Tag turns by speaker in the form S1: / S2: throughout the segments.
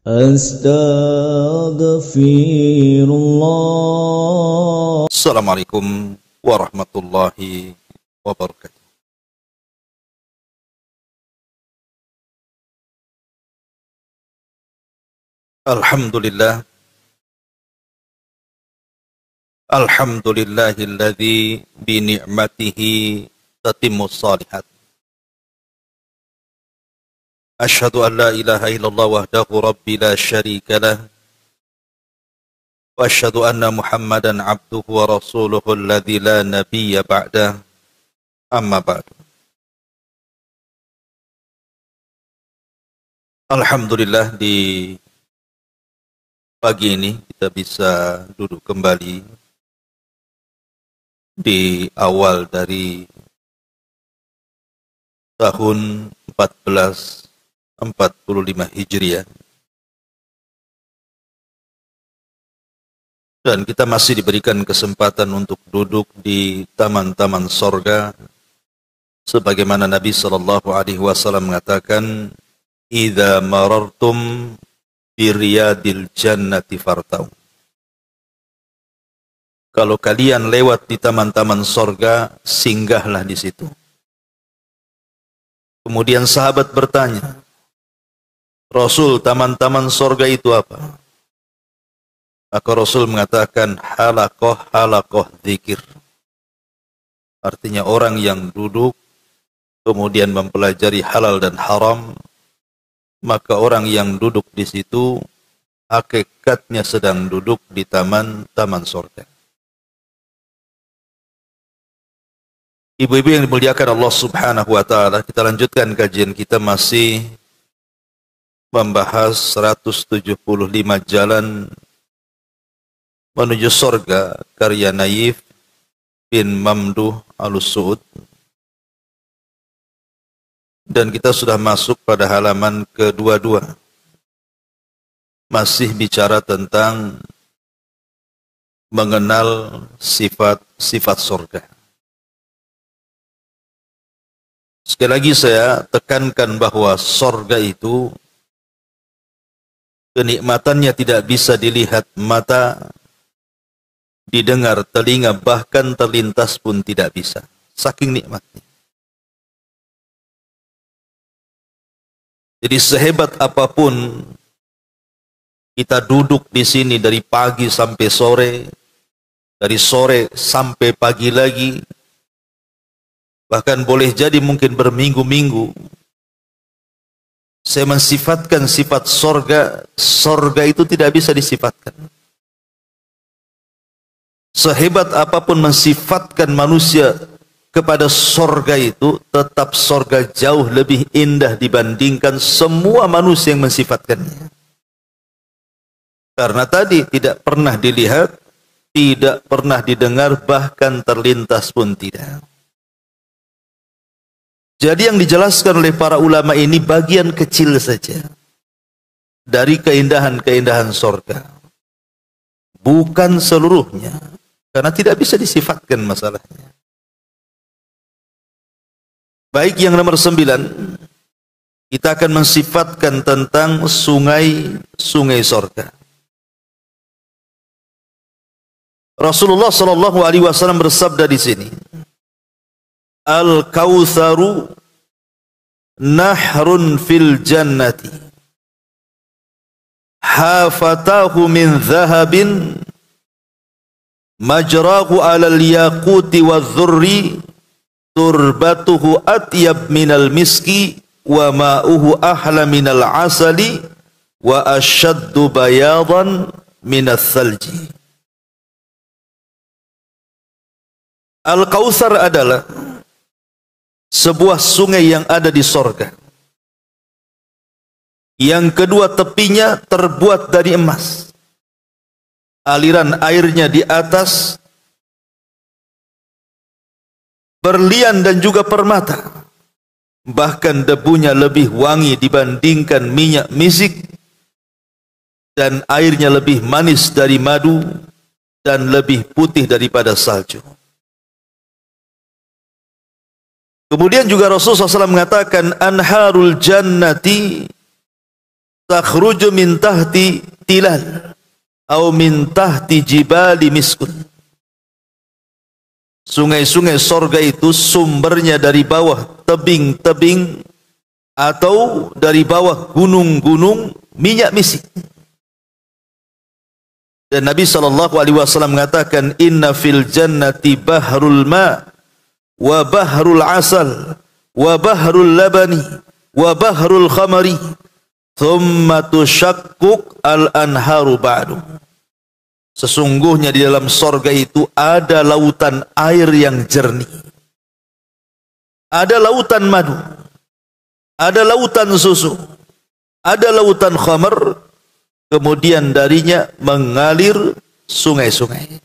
S1: Astaghfirullah. Assalamualaikum warahmatullahi wabarakatuh. Alhamdulillah. Alhamdulillahilladzi bi ni'matihi tatimmus shalihat. Asyhadu an la ilaha illallah wahdahu rabbi la syarika lah. Wa asyhadu anna Muhammadan abduhu wa rasuluhu alladzi la nabiyya ba'dah. Amma ba'du. Alhamdulillah, di pagi ini kita bisa duduk kembali di awal dari tahun 1445 Hijriah, dan kita masih diberikan kesempatan untuk duduk di taman-taman sorga sebagaimana Nabi SAW mengatakan, idza marartum biriyadil jannati fartau. Kalau kalian lewat di taman-taman sorga, singgahlah di situ. Kemudian sahabat bertanya, Rasul, taman-taman sorga itu apa? Maka Rasul mengatakan, halakoh zikir. Artinya orang yang duduk kemudian mempelajari halal dan haram, maka orang yang duduk di situ hakikatnya sedang duduk di taman-taman sorga. Ibu-ibu yang dimuliakan Allah Subhanahu wa Ta'ala, kita lanjutkan kajian kita masih membahas 175 jalan menuju sorga karya Naif bin Mamduh Al-Suud, dan kita sudah masuk pada halaman ke-22, masih bicara tentang mengenal sifat-sifat sorga. Sekali lagi saya tekankan bahwa sorga itu kenikmatannya tidak bisa dilihat mata, didengar telinga, bahkan terlintas pun tidak bisa. Saking nikmatnya. Jadi sehebat apapun kita duduk di sini dari pagi sampai sore, dari sore sampai pagi lagi, bahkan boleh jadi mungkin berminggu-minggu, saya mensifatkan sifat sorga, sorga itu tidak bisa disifatkan. Sehebat apapun mensifatkan manusia kepada sorga itu, tetap sorga jauh lebih indah dibandingkan semua manusia yang mensifatkannya. Karena tadi tidak pernah dilihat, tidak pernah didengar, bahkan terlintas pun tidak. Jadi yang dijelaskan oleh para ulama ini bagian kecil saja dari keindahan-keindahan sorga. Bukan seluruhnya, karena tidak bisa disifatkan masalahnya. Baik, yang nomor 9, kita akan mensifatkan tentang sungai-sungai sorga. Rasulullah SAW bersabda di sini, Al-Kautsaru nahrun fil jannati, hafatahu min zahabin, majrahu alal yaquti wa dzurri, turbatuhu atyab minal miski, wa ma'uhu ahla minal asali, wa asyaddu bayadan minas salji. Al-Kautsar adalah sebuah sungai yang ada di sorga. Yang kedua, tepinya terbuat dari emas. Aliran airnya di atas berlian dan juga permata. Bahkan debunya lebih wangi dibandingkan minyak misik, dan airnya lebih manis dari madu dan lebih putih daripada salju. Kemudian juga Rasulullah SAW mengatakan, anharul jannati takhruju min tahti tilal atau min tahti jibali miskun. Sungai-sungai sorga itu sumbernya dari bawah tebing-tebing atau dari bawah gunung-gunung minyak misik. Dan Nabi SAW mengatakan, inna fil jannati bahrul ma wa bahrul asal wa bahrul labani wa bahrul khamari thumma tushaqquk al anharu ba'du. Sesungguhnya di dalam sorga itu ada lautan air yang jernih, ada lautan madu, ada lautan susu, ada lautan khamar, kemudian darinya mengalir sungai-sungai.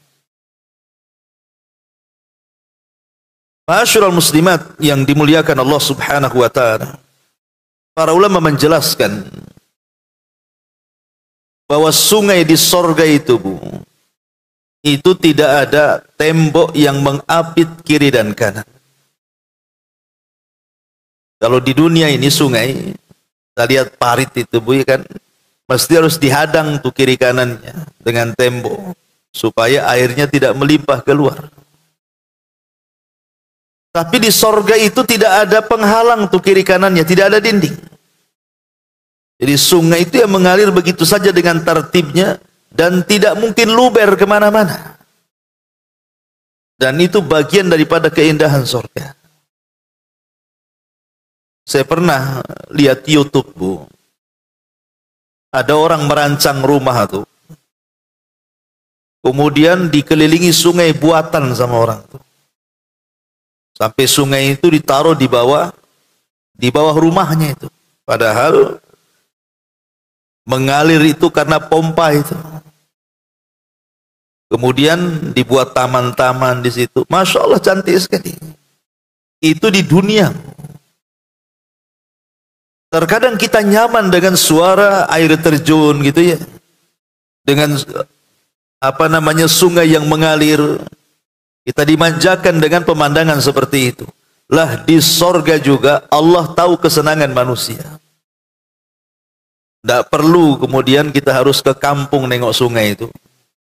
S1: Ma'asyiral muslimat yang dimuliakan Allah Subhanahu wa taala, para ulama menjelaskan bahwa sungai di sorga itu, itu tidak ada tembok yang mengapit kiri dan kanan. Kalau di dunia ini sungai, kita lihat parit itu Bu, kan mesti harus dihadang tuh kiri kanannya dengan tembok supaya airnya tidak melimpah keluar. Tapi di sorga itu tidak ada penghalang tuh kiri kanannya, tidak ada dinding. Jadi sungai itu yang mengalir begitu saja dengan tertibnya dan tidak mungkin luber kemana-mana. Dan itu bagian daripada keindahan surga. Saya pernah lihat YouTube Bu, ada orang merancang rumah tuh, kemudian dikelilingi sungai buatan sama orang tuh, sampai sungai itu ditaruh di bawah rumahnya itu. Padahal mengalir itu karena pompa itu. Kemudian dibuat taman-taman di situ. Masya Allah cantik sekali. Itu di dunia. Terkadang kita nyaman dengan suara air terjun gitu ya, dengan sungai yang mengalir. Kita dimanjakan dengan pemandangan seperti itu. Lah di sorga juga Allah tahu kesenangan manusia. Tidak perlu kemudian kita harus ke kampung nengok sungai itu.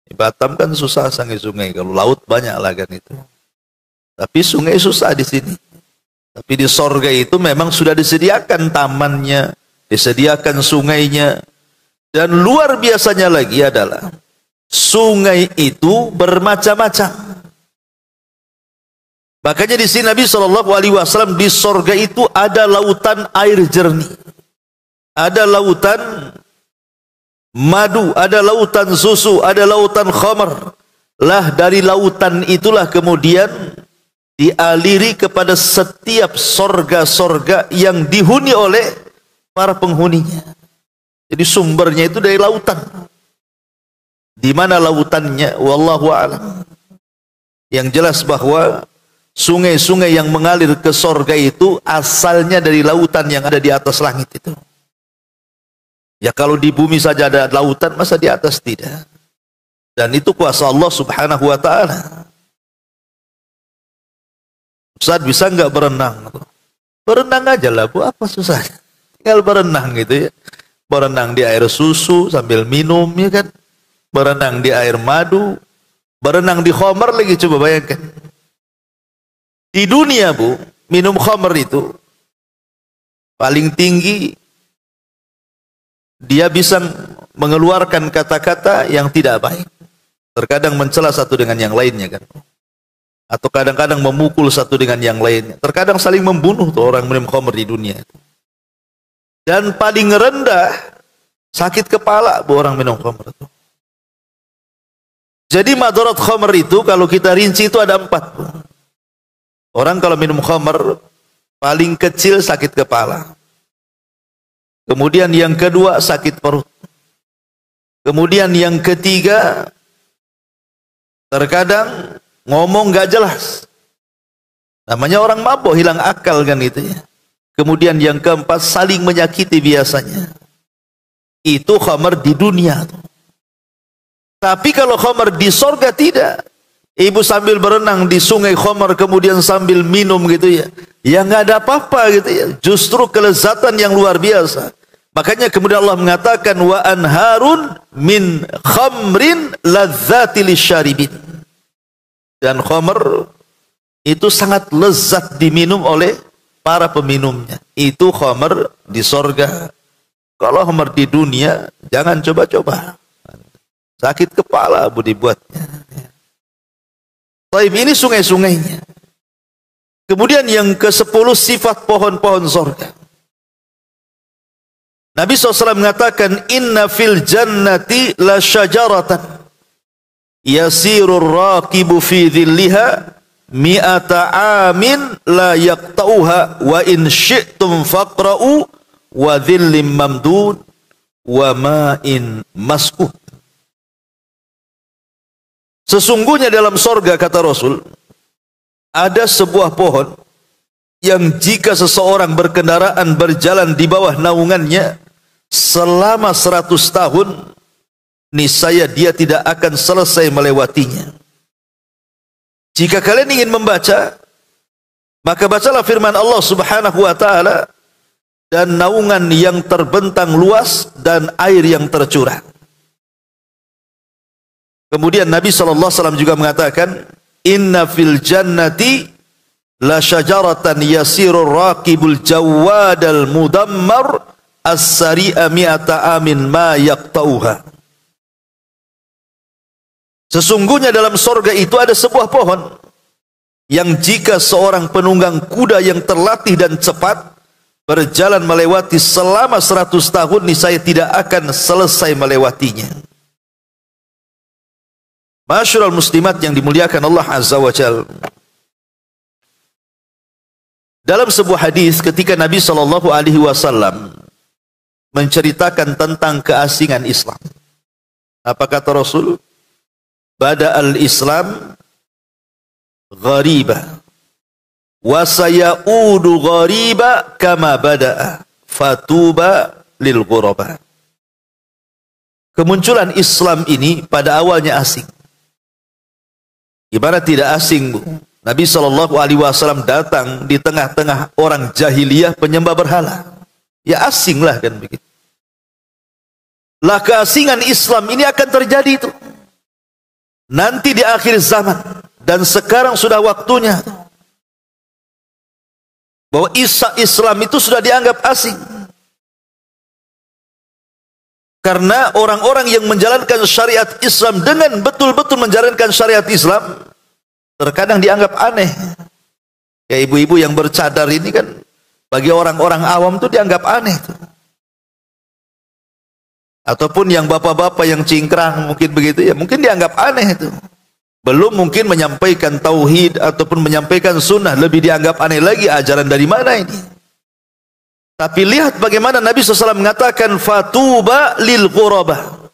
S1: Di Batam kan susah sangi sungai, kalau laut banyak lah kan itu. Tapi sungai susah di sini. Tapi di sorga itu memang sudah disediakan tamannya, disediakan sungainya. Dan luar biasanya lagi adalah sungai itu bermacam-macam. Makanya di sini Nabi SAW, di sorga itu ada lautan air jernih, ada lautan madu, ada lautan susu, ada lautan khamar. Lah dari lautan itulah kemudian dialiri kepada setiap sorga-sorga yang dihuni oleh para penghuninya. Jadi sumbernya itu dari lautan. Di mana lautannya? Wallahu a'lam. Yang jelas bahwa sungai-sungai yang mengalir ke sorga itu asalnya dari lautan yang ada di atas langit itu. Ya kalau di bumi saja ada lautan, masa di atas tidak? Dan itu kuasa Allah Subhanahu wa ta'ala. Ustaz bisa nggak berenang? Berenang aja lah Bu, apa susahnya? Tinggal berenang gitu ya. Berenang di air susu sambil minum ya kan. Berenang di air madu, berenang di khamar lagi, coba bayangkan. Di dunia Bu, minum khamar itu paling tinggi dia bisa mengeluarkan kata-kata yang tidak baik. Terkadang mencela satu dengan yang lainnya kan. Atau kadang-kadang memukul satu dengan yang lainnya. Terkadang saling membunuh tuh orang minum khamr di dunia. Dan paling rendah sakit kepala bu orang minum khamr itu. Jadi madarat khamr itu kalau kita rinci itu ada 4 bu. Orang kalau minum khamr paling kecil sakit kepala. Kemudian yang kedua sakit perut. Kemudian yang ketiga terkadang ngomong gak jelas. Namanya orang mabuk, hilang akal kan itu ya. Kemudian yang keempat saling menyakiti biasanya. Itu khamar di dunia tuh. Tapi kalau khamar di sorga tidak. Ibu sambil berenang di sungai khamar kemudian sambil minum gitu ya. Ya nggak ada apa-apa gitu ya. Justru kelezatan yang luar biasa. Makanya kemudian Allah mengatakan wa anharun min khamrin ladzati lisyaribin. Dan khamr itu sangat lezat diminum oleh para peminumnya. Itu khamr di sorga. Kalau khamr di dunia jangan coba-coba. Sakit kepala bu dibuatnya. Taib ini sungai-sungainya. Kemudian yang ke-10 sifat pohon-pohon sorga. Nabi SAW mengatakan inna fil jannati la syajaratan yasirur raqibu fi dhilliha mi'ata amin la yaqta'uha wa in syi'tum faqra'u wa dhillim mamdud wa ma'in maskuh. Sesungguhnya dalam sorga, kata Rasul, ada sebuah pohon yang jika seseorang berkendaraan berjalan di bawah naungannya selama 100 tahun, niscaya dia tidak akan selesai melewatinya. Jika kalian ingin membaca, maka bacalah firman Allah Subhanahu wa ta'ala, dan naungan yang terbentang luas dan air yang tercurah. Kemudian Nabi SAW juga mengatakan, inna fil jannati la syajaratan yasirur raqibul jawadal mudammar as-sari'a mi'ata amin ma yaqta'uha. Sesungguhnya dalam sorga itu ada sebuah pohon yang jika seorang penunggang kuda yang terlatih dan cepat berjalan melewati selama 100 tahun, niscaya tidak akan selesai melewatinya. Masyarul muslimat yang dimuliakan Allah Azza wa Jalla. Dalam sebuah hadis ketika Nabi SAW menceritakan tentang keasingan Islam, apa kata Rasul? Bada'al Islam ghariba wa sayaudu ghariba kama bada'a fatuba lil ghuraba. Kemunculan Islam ini pada awalnya asing. Gimana tidak asing, Bu? Nabi SAW datang di tengah-tengah orang jahiliyah penyembah berhala. Ya asing lah kan begitu. Lah keasingan Islam ini akan terjadi itu nanti di akhir zaman, dan sekarang sudah waktunya bahwa Islam itu sudah dianggap asing. Karena orang-orang yang menjalankan syariat Islam dengan betul-betul menjalankan syariat Islam terkadang dianggap aneh. Kayak ibu-ibu yang bercadar ini kan bagi orang-orang awam itu dianggap aneh tuh. Ataupun yang bapak-bapak yang cingkrang mungkin begitu ya, mungkin dianggap aneh itu. Belum mungkin menyampaikan tauhid ataupun menyampaikan sunnah, lebih dianggap aneh lagi, ajaran dari mana ini. Tapi lihat bagaimana Nabi SAW mengatakan fatuba lil ghuraba.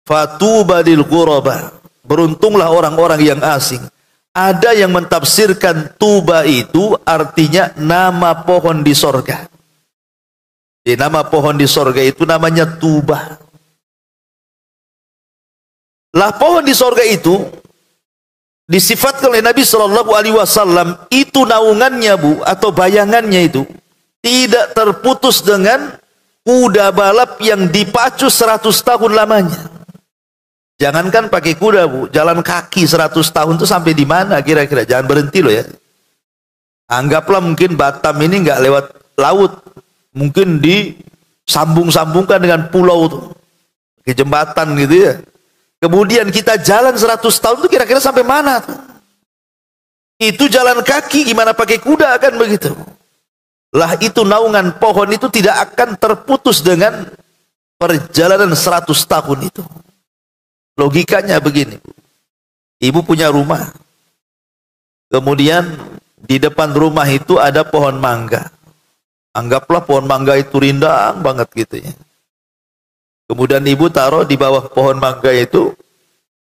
S1: Fatuba lil ghuraba. Beruntunglah orang-orang yang asing. Ada yang mentafsirkan tuba itu artinya nama pohon di sorga. Jadi nama pohon di sorga itu namanya tuba. Lah pohon di sorga itu disifatkan oleh Nabi SAW itu naungannya, Bu, atau bayangannya itu tidak terputus dengan kuda balap yang dipacu 100 tahun lamanya. Jangankan pakai kuda, Bu, jalan kaki 100 tahun itu sampai di mana kira-kira? Jangan berhenti loh ya. Anggaplah mungkin Batam ini nggak lewat laut, mungkin disambung-sambungkan dengan pulau tuh, ke jembatan gitu ya. Kemudian kita jalan 100 tahun itu kira-kira sampai mana tuh? Itu jalan kaki, gimana pakai kuda kan begitu? Lah itu naungan pohon itu tidak akan terputus dengan perjalanan 100 tahun itu. Logikanya begini, ibu punya rumah, kemudian di depan rumah itu ada pohon mangga. Anggaplah pohon mangga itu rindang banget gitu ya. Kemudian ibu taruh di bawah pohon mangga itu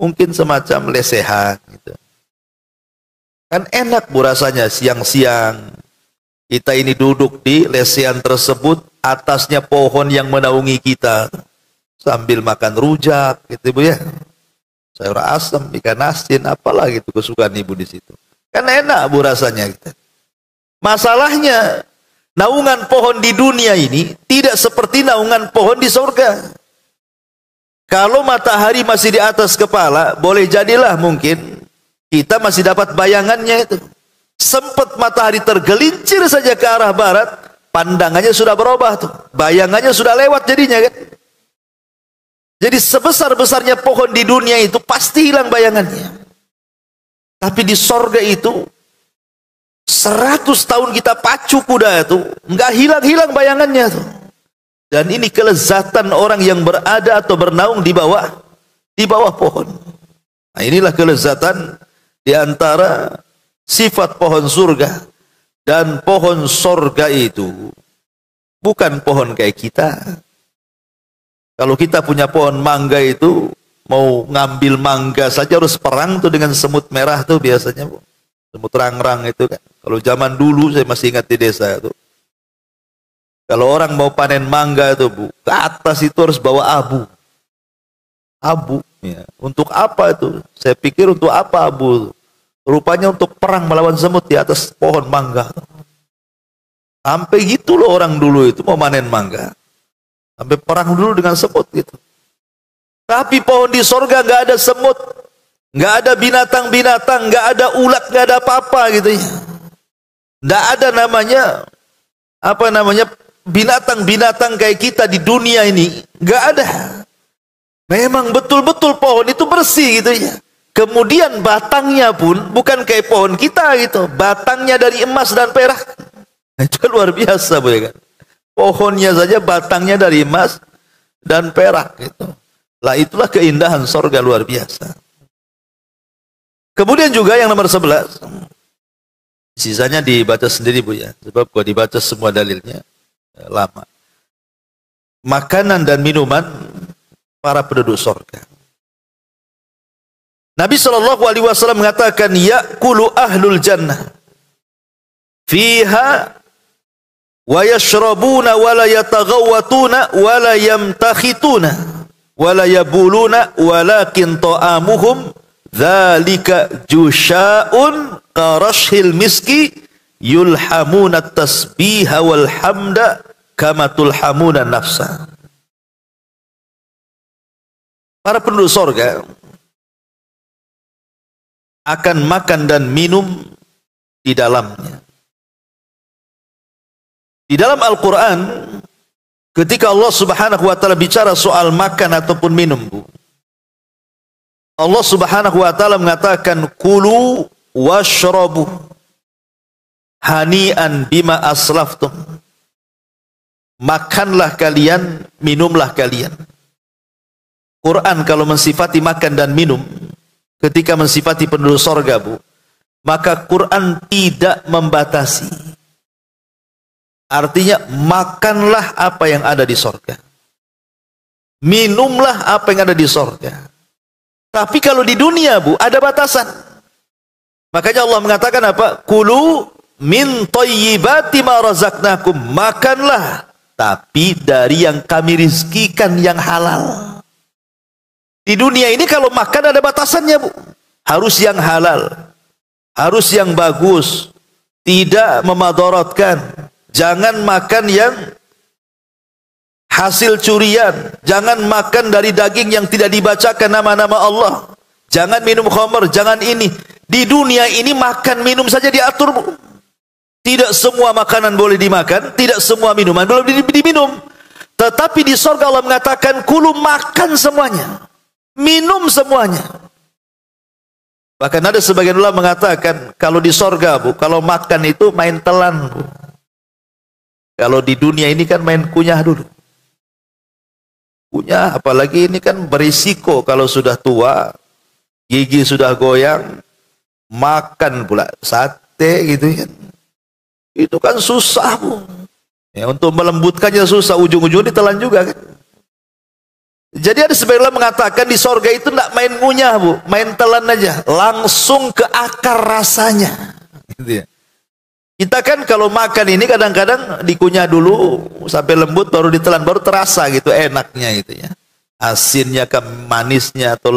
S1: mungkin semacam lesehan gitu. Kan enak, Bu, rasanya siang-siang kita ini duduk di lesehan tersebut, atasnya pohon yang menaungi kita, sambil makan rujak gitu, Bu ya. Sayur asam, ikan asin, apalah gitu kesukaan ibu di situ. Kan enak, Bu, rasanya gitu. Masalahnya naungan pohon di dunia ini tidak seperti naungan pohon di surga. Kalau matahari masih di atas kepala, boleh jadilah mungkin kita masih dapat bayangannya itu. Sempat matahari tergelincir saja ke arah barat, pandangannya sudah berubah tuh. Bayangannya sudah lewat jadinya kan. Jadi sebesar-besarnya pohon di dunia itu pasti hilang bayangannya. Tapi di sorga itu 100 tahun kita pacu kuda itu nggak hilang-hilang bayangannya tuh. Dan ini kelezatan orang yang berada atau bernaung di bawah pohon. Nah, inilah kelezatan di antara sifat pohon surga. Dan pohon surga itu bukan pohon kayak kita. Kalau kita punya pohon mangga itu, mau ngambil mangga saja harus perang tuh dengan semut merah tuh biasanya, Bu. Semut rangrang itu kan. Kalau zaman dulu saya masih ingat di desa itu. Kalau orang mau panen mangga itu, Bu, ke atas itu harus bawa abu. Abu, ya. Untuk apa itu? Saya pikir untuk apa abu? Rupanya untuk perang melawan semut di atas pohon mangga. Sampai gitu loh orang dulu itu mau panen mangga. Sampai perang dulu dengan semut gitu. Tapi pohon di sorga nggak ada semut, nggak ada binatang-binatang, nggak ada ulat, nggak ada apa-apa gitu ya. Nggak ada namanya binatang-binatang kayak kita di dunia ini, nggak ada. Memang betul-betul pohon itu bersih gitu ya. Kemudian batangnya pun bukan kayak pohon kita gitu, batangnya dari emas dan perak. Itu luar biasa, Bu, ya kan? Pohonnya saja batangnya dari emas dan perak gitu. Lah itulah keindahan sorga luar biasa. Kemudian juga yang nomor 11, sisanya dibaca sendiri, Bu, ya, sebab gua dibaca semua dalilnya lama. Makanan dan minuman para penduduk sorga. Nabi SAW mengatakan, ya'kulu ahlul jannah fiha wa yashrabuna wa la yataghawwatuna wa la yamtakhituna wa la yabuluna walakin ta'amuhum dzalika jusha'un qarashil miski yulhamuna tasbiha wal hamda kama tulhamuna nafsa. Para penduduk sorga akan makan dan minum di dalamnya. Di dalam Al-Quran, ketika Allah Subhanahu wa ta'ala bicara soal makan ataupun minum, Bu, Allah Subhanahu wa ta'ala mengatakan, kulu washrabu hani'an bima aslaftum. Makanlah kalian, minumlah kalian. Quran kalau mensifati makan dan minum, ketika mensifati penduduk sorga, Bu, maka Quran tidak membatasi. Artinya makanlah apa yang ada di sorga, minumlah apa yang ada di sorga. Tapi kalau di dunia, Bu, ada batasan. Makanya Allah mengatakan apa? Kulu min thayyibati ma razaqnakum. Makanlah, tapi dari yang kami rizkikan yang halal. Di dunia ini kalau makan ada batasannya, Bu. Harus yang halal, harus yang bagus, tidak memadaratkan. Jangan makan yang hasil curian, jangan makan dari daging yang tidak dibacakan nama-nama Allah, jangan minum khamr, jangan ini. Di dunia ini makan minum saja diatur, Bu. Tidak semua makanan boleh dimakan, tidak semua minuman boleh diminum. Tetapi di surga Allah mengatakan, kulu, makan semuanya, minum semuanya. Bahkan ada sebagian ulama mengatakan, kalau di surga, Bu, kalau makan itu main telan, Bu. Kalau di dunia ini kan main kunyah dulu. Kunyah, apalagi ini kan berisiko kalau sudah tua, gigi sudah goyang, makan pula sate gitu kan. Itu kan susah, Bu. Ya, untuk melembutkannya susah, ujung-ujung ditelan juga kan. Jadi ada sebagian mengatakan di sorga itu tidak main ngunyah, Bu, main telan aja, langsung ke akar rasanya. Gitu ya. Kita kan kalau makan ini kadang-kadang dikunyah dulu sampai lembut, baru ditelan, baru terasa gitu enaknya gitu ya. Asinnya ke manisnya atau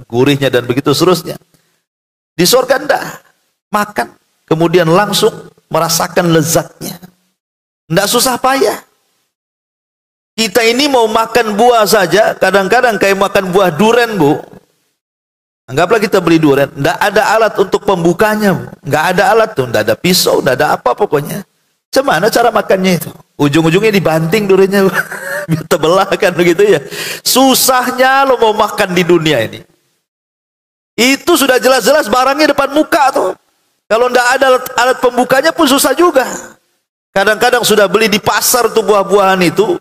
S1: gurihnya dan begitu seterusnya. Di surga enggak, makan kemudian langsung merasakan lezatnya. Tidak susah payah. Kita ini mau makan buah saja, kadang-kadang kayak makan buah durian, Bu. Anggaplah kita beli durian, tidak ada alat untuk pembukanya, Bu. Nggak ada alat tuh, tidak ada pisau, tidak ada apa pokoknya. Gimana cara makannya itu? Ujung-ujungnya dibanting duriannya, biar terbelah kan begitu ya. Susahnya lo mau makan di dunia ini. Itu sudah jelas-jelas barangnya depan muka tuh. Kalau tidak ada alat pembukanya pun susah juga. Kadang-kadang sudah beli di pasar tuh buah-buahan itu.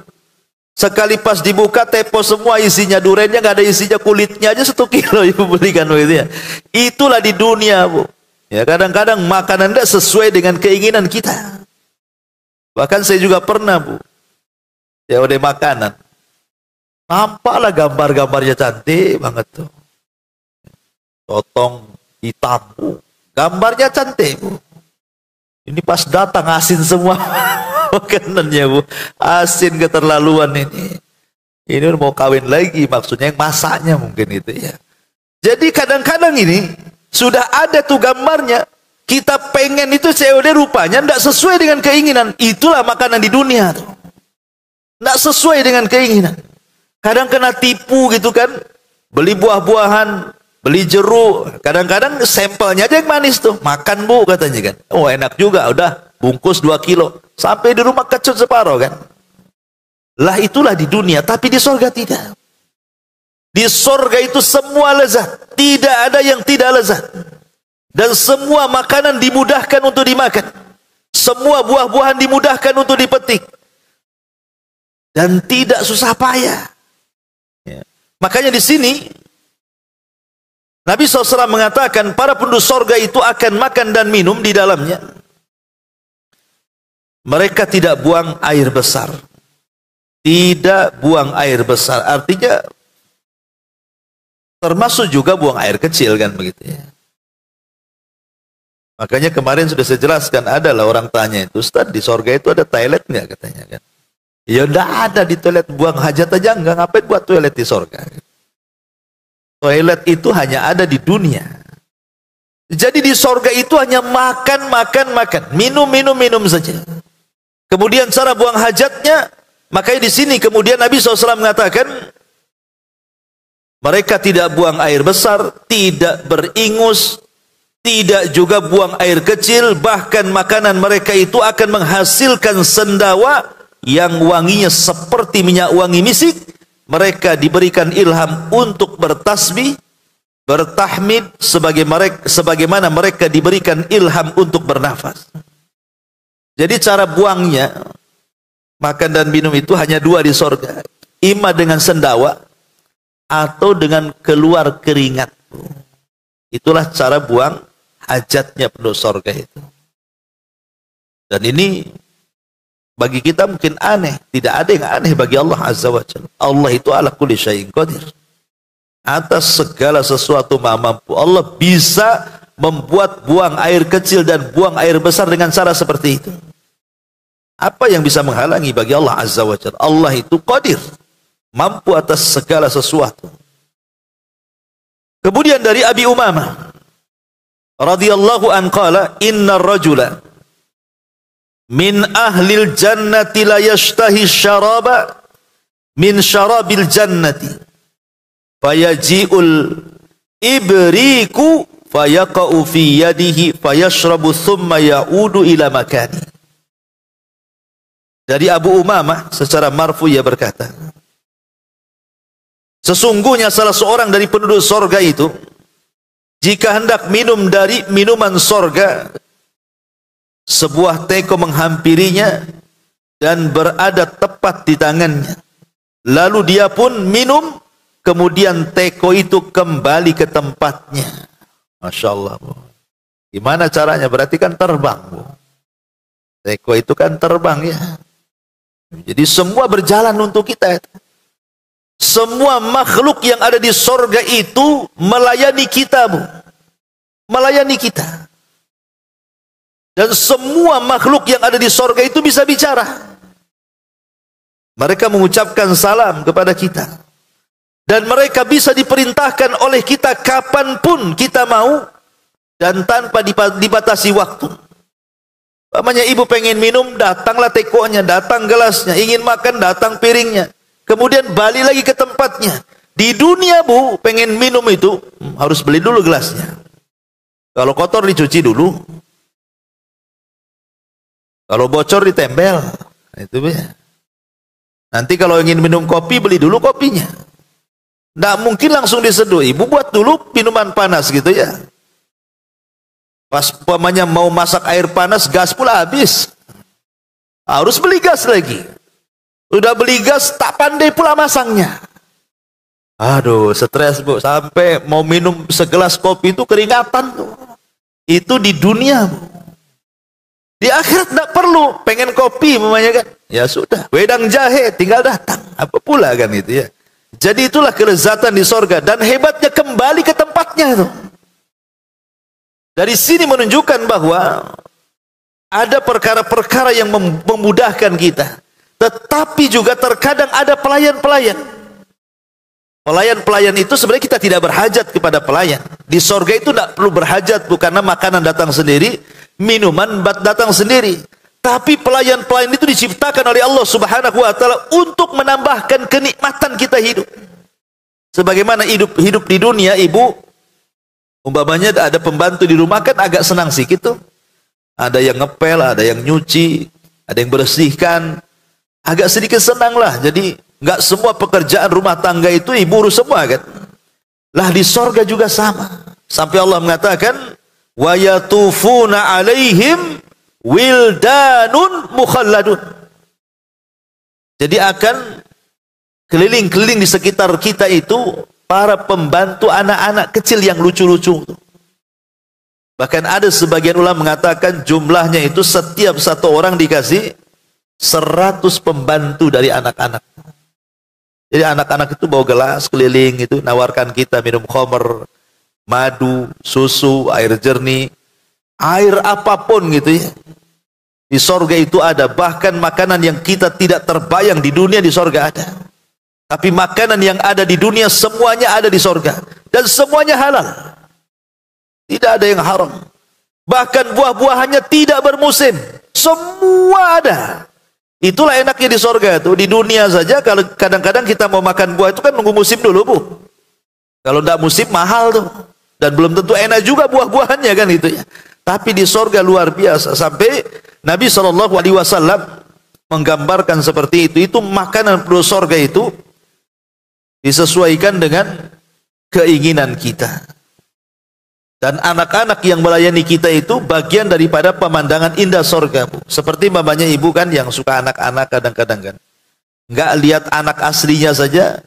S1: Sekali pas dibuka tepo semua isinya, duriannya nggak ada isinya, kulitnya aja 1 kilo ibu belikan begitu ya. Itulah di dunia, Bu. Ya, kadang-kadang makanan tidak sesuai dengan keinginan kita. Bahkan saya juga pernah, Bu, ya udah makanan, nampaklah gambar-gambarnya cantik banget tuh, sotong hitam, Bu. Gambarnya cantik, Bu. Ini pas datang asin semua makanannya, Bu. Asin keterlaluan ini. Ini mau kawin lagi, maksudnya yang masaknya mungkin itu ya. Jadi kadang-kadang ini sudah ada tuh gambarnya. Kita pengen itu COD rupanya tidak sesuai dengan keinginan. Itulah makanan di dunia tuh. Tidak sesuai dengan keinginan. Kadang kena tipu gitu kan. Beli buah-buahan, beli jeruk. Kadang-kadang sampelnya aja yang manis tuh. Makan, Bu, katanya kan. Oh, enak juga, udah bungkus 2 kilo. Sampai di rumah kecut separuh kan. Lah itulah di dunia, tapi di surga tidak. Di surga itu semua lezat. Tidak ada yang tidak lezat. Dan semua makanan dimudahkan untuk dimakan. Semua buah-buahan dimudahkan untuk dipetik. Dan tidak susah payah. Ya. Makanya di sini Nabi SAW mengatakan para penduduk surga itu akan makan dan minum di dalamnya. Mereka tidak buang air besar. Tidak buang air besar. Artinya termasuk juga buang air kecil kan begitu ya. Makanya kemarin sudah saya jelaskan, adalah orang tanya itu, Ustaz, di surga itu ada toilet nggak katanya kan? Ya udah ada di toilet, buang hajat aja enggak, ngapain buat toilet di surga? Toilet itu hanya ada di dunia. Jadi di surga itu hanya makan, minum saja. Kemudian cara buang hajatnya, makanya di sini kemudian Nabi SAW mengatakan, mereka tidak buang air besar, tidak beringus, tidak juga buang air kecil, bahkan makanan mereka itu akan menghasilkan sendawa yang wanginya seperti minyak wangi misik. Mereka diberikan ilham untuk bertasbih, bertahmid, sebagaimana mereka diberikan ilham untuk bernafas. Jadi cara buangnya, makan dan minum itu hanya 2 di surga. Ima dengan sendawa, atau dengan keluar keringat. Itulah cara buang hajatnya penduduk surga itu. Dan ini bagi kita mungkin aneh. Tidak ada yang aneh bagi Allah Azza wa Jalla. Allah itu ala kulli syai'in qadir. Atas segala sesuatu maha mampu. Allah bisa membuat buang air kecil dan buang air besar dengan cara seperti itu. Apa yang bisa menghalangi bagi Allah Azza wa Jalla? Allah itu qadir, mampu atas segala sesuatu. Kemudian dari Abi Umamah radhiyallahu an qala, innar rajula min ahlil jannati la yashtahi syaraba min syarabil jannati fayaji'ul ibriku fayaqa'u fi yadihi fayashrabu thumma ya'udu ila makani. Dari Abu Umamah secara marfu ia berkata, sesungguhnya salah seorang dari penduduk sorga itu, jika hendak minum dari minuman sorga, sebuah teko menghampirinya dan berada tepat di tangannya. Lalu dia pun minum, kemudian teko itu kembali ke tempatnya. Masya Allah, Bu. Gimana caranya? Berarti kan terbang, Bu. Teko itu kan terbang ya. Jadi semua berjalan untuk kita. Semua makhluk yang ada di sorga itu melayani kita, Bu. Melayani kita. Dan semua makhluk yang ada di sorga itu bisa bicara. Mereka mengucapkan salam kepada kita. Dan mereka bisa diperintahkan oleh kita kapanpun kita mau. Dan tanpa dibatasi waktu. Umpamanya ibu pengen minum, datanglah tekonya, datang gelasnya, ingin makan, datang piringnya. Kemudian balik lagi ke tempatnya. Di dunia bu, pengen minum itu harus beli dulu gelasnya. Kalau kotor dicuci dulu. Kalau bocor ditempel. Itu ya. Nanti kalau ingin minum kopi, beli dulu kopinya. Nggak mungkin langsung diseduh. Ibu buat dulu minuman panas gitu ya. Pas umpamanya mau masak air panas, gas pula habis. Harus beli gas lagi. Udah beli gas, tak pandai pula masangnya. Aduh, stres bu. Sampai mau minum segelas kopi itu keringatan tuh. Itu di dunia bu. Di akhirat tidak perlu. Pengen kopi umpamanya kan. Ya sudah. Wedang jahe tinggal datang. Apa pula kan itu ya. Jadi itulah kelezatan di sorga. Dan hebatnya kembali ke tempatnya itu. Dari sini menunjukkan bahwa ada perkara-perkara yang memudahkan kita. Tetapi juga terkadang ada pelayan-pelayan. Pelayan-pelayan itu sebenarnya kita tidak berhajat kepada pelayan. Di sorga itu tidak perlu berhajat, karena makanan datang sendiri, minuman datang sendiri. Tapi pelayan-pelayan itu diciptakan oleh Allah Subhanahu wa taala untuk menambahkan kenikmatan kita hidup. Sebagaimana hidup di dunia, ibu umpamanya ada pembantu di rumah kan agak senang sedikit tuh. Ada yang ngepel, ada yang nyuci, ada yang bersihkan. Agak sedikit senang lah. Jadi nggak semua pekerjaan rumah tangga itu ibu urus semua kan. Lah di sorga juga sama. Sampai Allah mengatakan, wa yatufuna alaihim wildanun mukhalladun. Jadi akan keliling-keliling di sekitar kita itu para pembantu anak-anak kecil yang lucu-lucu. Bahkan ada sebagian ulama mengatakan jumlahnya itu setiap satu orang dikasih 100 pembantu dari anak-anak. Jadi anak-anak itu bawa gelas keliling itu, nawarkan kita minum khamr, madu, susu, air jernih, air apapun gitu ya. Di sorga itu ada, bahkan makanan yang kita tidak terbayang di dunia di sorga ada. Tapi makanan yang ada di dunia semuanya ada di sorga. Dan semuanya halal. Tidak ada yang haram. Bahkan buah-buahannya tidak bermusim. Semua ada. Itulah enaknya di sorga itu. Di dunia saja kalau kadang-kadang kita mau makan buah itu kan nunggu musim dulu bu. Kalau tidak musim mahal tuh. Dan belum tentu enak juga buah-buahannya kan itu ya. Tapi di sorga luar biasa. Sampai Nabi SAW menggambarkan seperti itu. Itu makanan penduduk sorga itu disesuaikan dengan keinginan kita. Dan anak-anak yang melayani kita itu bagian daripada pemandangan indah sorga bu. Seperti mamanya ibu kan yang suka anak-anak kadang-kadang kan. Nggak lihat anak aslinya saja.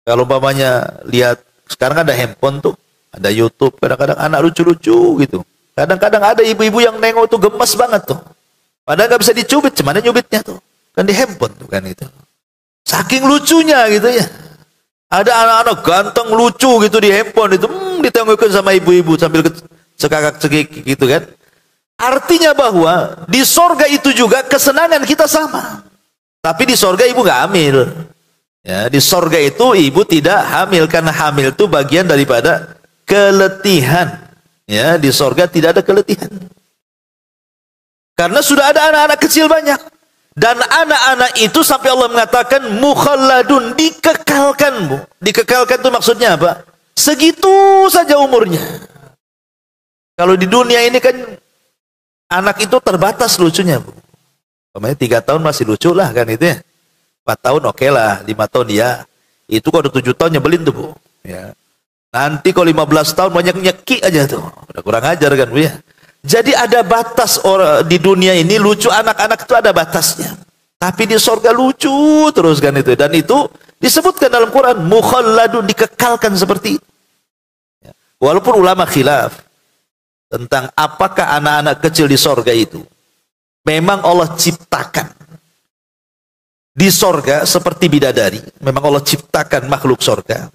S1: Kalau mamanya lihat, sekarang ada handphone tuh. Ada YouTube, kadang-kadang anak lucu-lucu gitu. Kadang-kadang ada ibu-ibu yang nengok tuh gemes banget tuh. Padahal nggak bisa dicubit, cuman nyubitnya tuh. Kan di handphone tuh kan itu. Saking lucunya gitu ya. Ada anak-anak ganteng lucu gitu di handphone itu, ditengokin sama ibu-ibu sambil cekakak-cekik gitu kan. Artinya bahwa di sorga itu juga kesenangan kita sama. Tapi di sorga ibu nggak hamil. Ya, di sorga itu ibu tidak hamil karena hamil itu bagian daripada keletihan. Ya, di sorga tidak ada keletihan. Karena sudah ada anak-anak kecil banyak. Dan anak-anak itu sampai Allah mengatakan mukhalladun, dikekalkan bu. Dikekalkan itu maksudnya apa? Segitu saja umurnya. Kalau di dunia ini kan anak itu terbatas lucunya bu. Pokoknya 3 tahun masih lucu lah kan itu ya. 4 tahun oke lah, 5 tahun ya. Itu kalau 7 tahun nyebelin tuh bu. Ya. Nanti kalau 15 tahun banyak nyeki aja tuh. Udah kurang ajar kan bu ya. Jadi ada batas orang di dunia ini lucu anak-anak itu ada batasnya. Tapi di sorga lucu terus kan itu. Dan itu disebutkan dalam Quran mukhalladun, dikekalkan seperti itu. Walaupun ulama khilaf tentang apakah anak-anak kecil di sorga itu memang Allah ciptakan di sorga seperti bidadari. Memang Allah ciptakan makhluk sorga.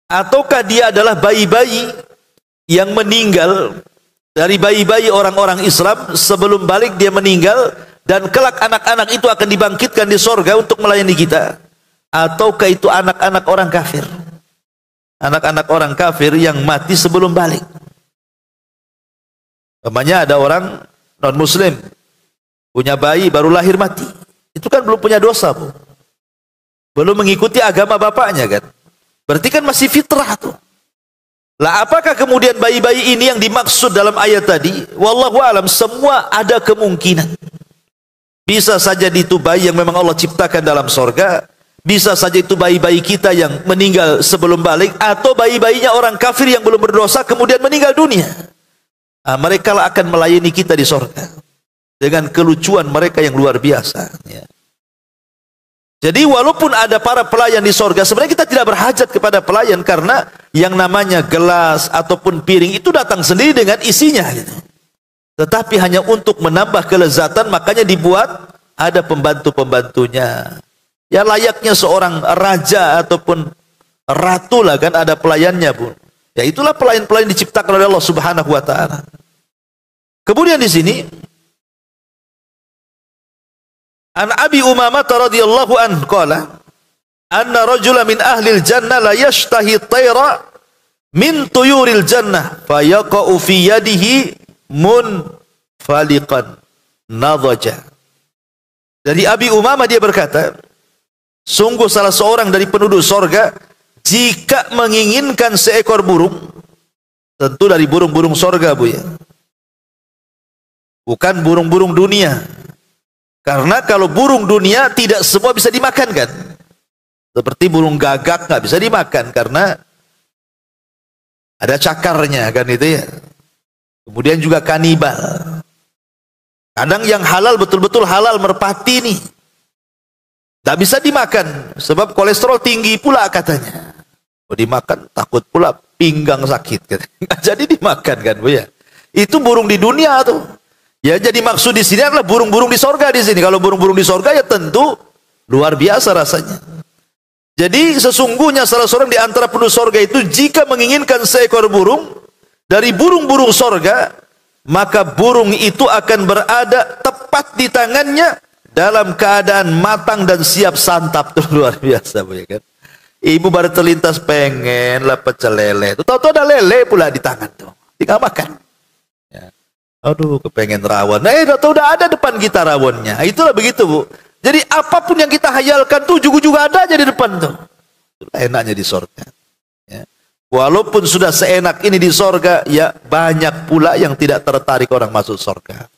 S1: Ataukah dia adalah bayi-bayi yang meninggal dari bayi-bayi orang-orang Islam sebelum balik dia meninggal dan kelak anak-anak itu akan dibangkitkan di sorga untuk melayani kita. Ataukah itu anak-anak orang kafir? Anak-anak orang kafir yang mati sebelum balik. Namanya ada orang non muslim punya bayi baru lahir mati, itu kan belum punya dosa, Bu. Belum mengikuti agama bapaknya kan. Berarti kan masih fitrah tuh. Lah apakah kemudian bayi-bayi ini yang dimaksud dalam ayat tadi? Wallahu alam, semua ada kemungkinan. Bisa saja itu bayi yang memang Allah ciptakan dalam sorga, bisa saja itu bayi-bayi kita yang meninggal sebelum balik, atau bayi-bayinya orang kafir yang belum berdosa kemudian meninggal dunia. Nah, mereka lah akan melayani kita di sorga dengan kelucuan mereka yang luar biasa ya. Jadi walaupun ada para pelayan di sorga, sebenarnya kita tidak berhajat kepada pelayan, karena yang namanya gelas ataupun piring itu datang sendiri dengan isinya gitu. Tetapi hanya untuk menambah kelezatan, makanya dibuat ada pembantu-pembantunya. Ya layaknya seorang raja ataupun ratu lah kan, ada pelayannya pun. Ya itulah pelayan-pelayan diciptakan oleh Allah Subhanahu wa taala. Kemudian di sini An Abi Umamah radhiyallahu anhu qala anna rajula min ahli al-jannah la yashtahi tayra min tuyuril jannah fayaqa'u fi yadihi munfaliqan nadhaja. Dari Abi Umamah dia berkata, sungguh salah seorang dari penduduk sorga jika menginginkan seekor burung, tentu dari burung-burung sorga, Bu ya, bukan burung-burung dunia. Karena kalau burung dunia tidak semua bisa dimakan kan. Seperti burung gagak nggak bisa dimakan karena ada cakarnya kan itu ya. Kemudian juga kanibal. Kadang yang halal betul-betul halal, merpati nih, nggak bisa dimakan sebab kolesterol tinggi pula katanya. Kalau dimakan takut pula pinggang sakit katanya. Nggak jadi dimakan kan, Bu ya. Itu burung di dunia tuh. Ya jadi maksud di sini adalah burung-burung di sorga di sini. Kalau burung-burung di sorga ya tentu luar biasa rasanya. Jadi sesungguhnya salah seorang di antara penduduk sorga itu jika menginginkan seekor burung dari burung-burung sorga, maka burung itu akan berada tepat di tangannya dalam keadaan matang dan siap santap. Tuh luar biasa, Bu ya kan. Ibu baru terlintas pengen lah pecel lele. Tahu-tahu ada lele pula di tangan tuh. Tinggal makan. Ya. Aduh, kepengen rawon. Udah ada depan kita rawonnya. Itulah begitu, Bu. Jadi apapun yang kita hayalkan tuh juga ada aja di depan tuh. Itulah enaknya di sorga. Ya. Walaupun sudah seenak ini di sorga, ya banyak pula yang tidak tertarik orang masuk sorga.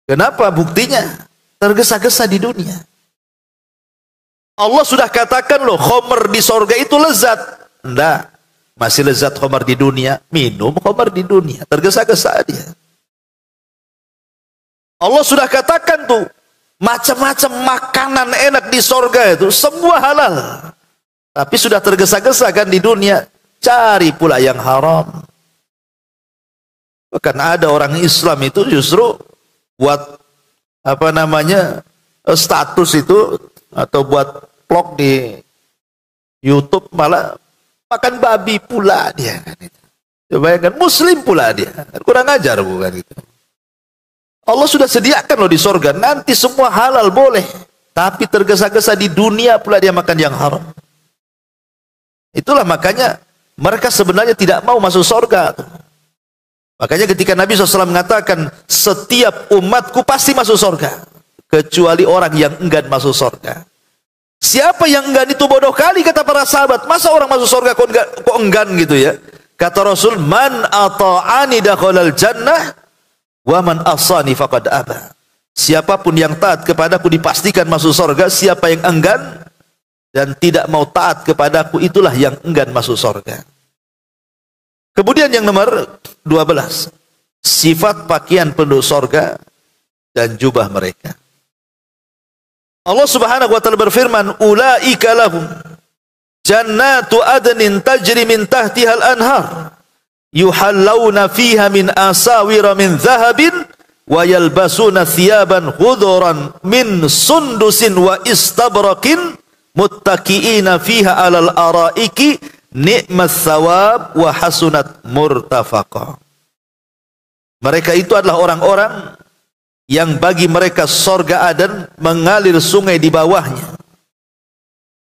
S1: Kenapa? Buktinya tergesa-gesa di dunia. Allah sudah katakan loh, khomer di sorga itu lezat. Enggak. Masih lezat khamar di dunia, minum khamar di dunia, tergesa-gesa dia. Allah sudah katakan tuh, macam-macam makanan enak di sorga itu, semua halal. Tapi sudah tergesa-gesa kan di dunia, cari pula yang haram. Bahkan ada orang Islam itu justru buat apa namanya status itu, atau buat vlog di YouTube malah makan babi pula dia kan itu. Coba bayangkan, muslim pula dia. Kurang ajar bukan gitu. Allah sudah sediakan loh di sorga, nanti semua halal boleh. Tapi tergesa-gesa di dunia pula dia makan yang haram. Itulah makanya mereka sebenarnya tidak mau masuk sorga. Makanya ketika Nabi SAW mengatakan, setiap umatku pasti masuk sorga, kecuali orang yang enggan masuk sorga. Siapa yang enggan itu bodoh kali, kata para sahabat. Masa orang masuk surga kok enggan gitu ya. Kata Rasul, man ata'ani dakhalal jannah wa man asani faqad aba. Siapapun yang taat kepadaku dipastikan masuk surga. Siapa yang enggan dan tidak mau taat kepadaku, itulah yang enggan masuk surga. Kemudian yang nomor 12, sifat pakaian penduduk surga dan jubah mereka. Allah Subhanahu wa taala berfirman, ulaika lahum jannatu adnin tajri min tahtiha al-anhar yuhallawna fiha min asawira min dhahabin wa yalbasuna thiyaban khudran min sundusin wa istabraqin muttaqiina fiha 'alal araiki ni'mat thawab wa hasunat murtafaqa. Mereka itu adalah orang-orang yang bagi mereka sorga Aden mengalir sungai di bawahnya.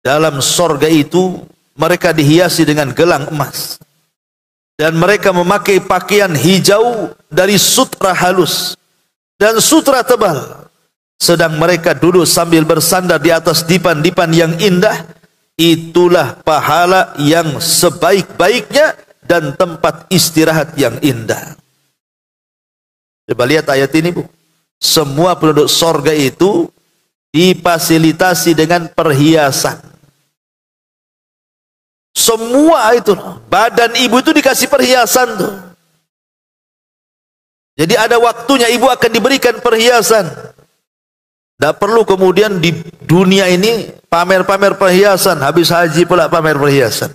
S1: Dalam sorga itu mereka dihiasi dengan gelang emas. dan mereka memakai pakaian hijau dari sutra halus dan sutra tebal, sedang mereka duduk sambil bersandar di atas dipan-dipan yang indah. Itulah pahala yang sebaik-baiknya dan tempat istirahat yang indah. Coba lihat ayat ini, Bu. Semua penduduk sorga itu difasilitasi dengan perhiasan. Semua itu, badan ibu itu dikasih perhiasan tuh. Jadi ada waktunya ibu akan diberikan perhiasan. Tidak perlu kemudian di dunia ini pamer-pamer perhiasan, habis haji pula pamer perhiasan.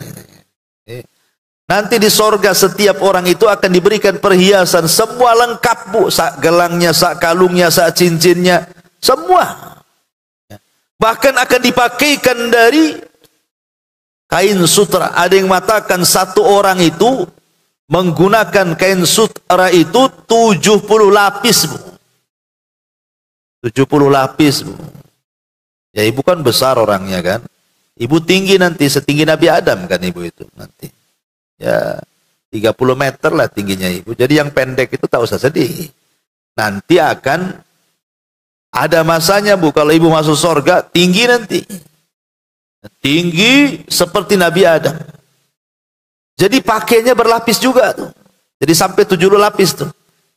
S1: Nanti di sorga setiap orang itu akan diberikan perhiasan, semua lengkap, Bu. Sak gelangnya, sak kalungnya, sak cincinnya, semua. Bahkan akan dipakaikan dari kain sutra. Ada yang mengatakan satu orang itu menggunakan kain sutra itu 70 lapis, Bu. 70 lapis, Bu. Ya ibu kan besar orangnya kan. Ibu tinggi nanti, setinggi Nabi Adam kan ibu itu nanti. Ya 30 meter lah tingginya ibu. Jadi yang pendek itu tak usah sedih. Nanti akan ada masanya, Bu, kalau ibu masuk surga tinggi nanti. Tinggi seperti Nabi Adam. Jadi pakainya berlapis juga tuh. Jadi sampai 70 lapis tuh.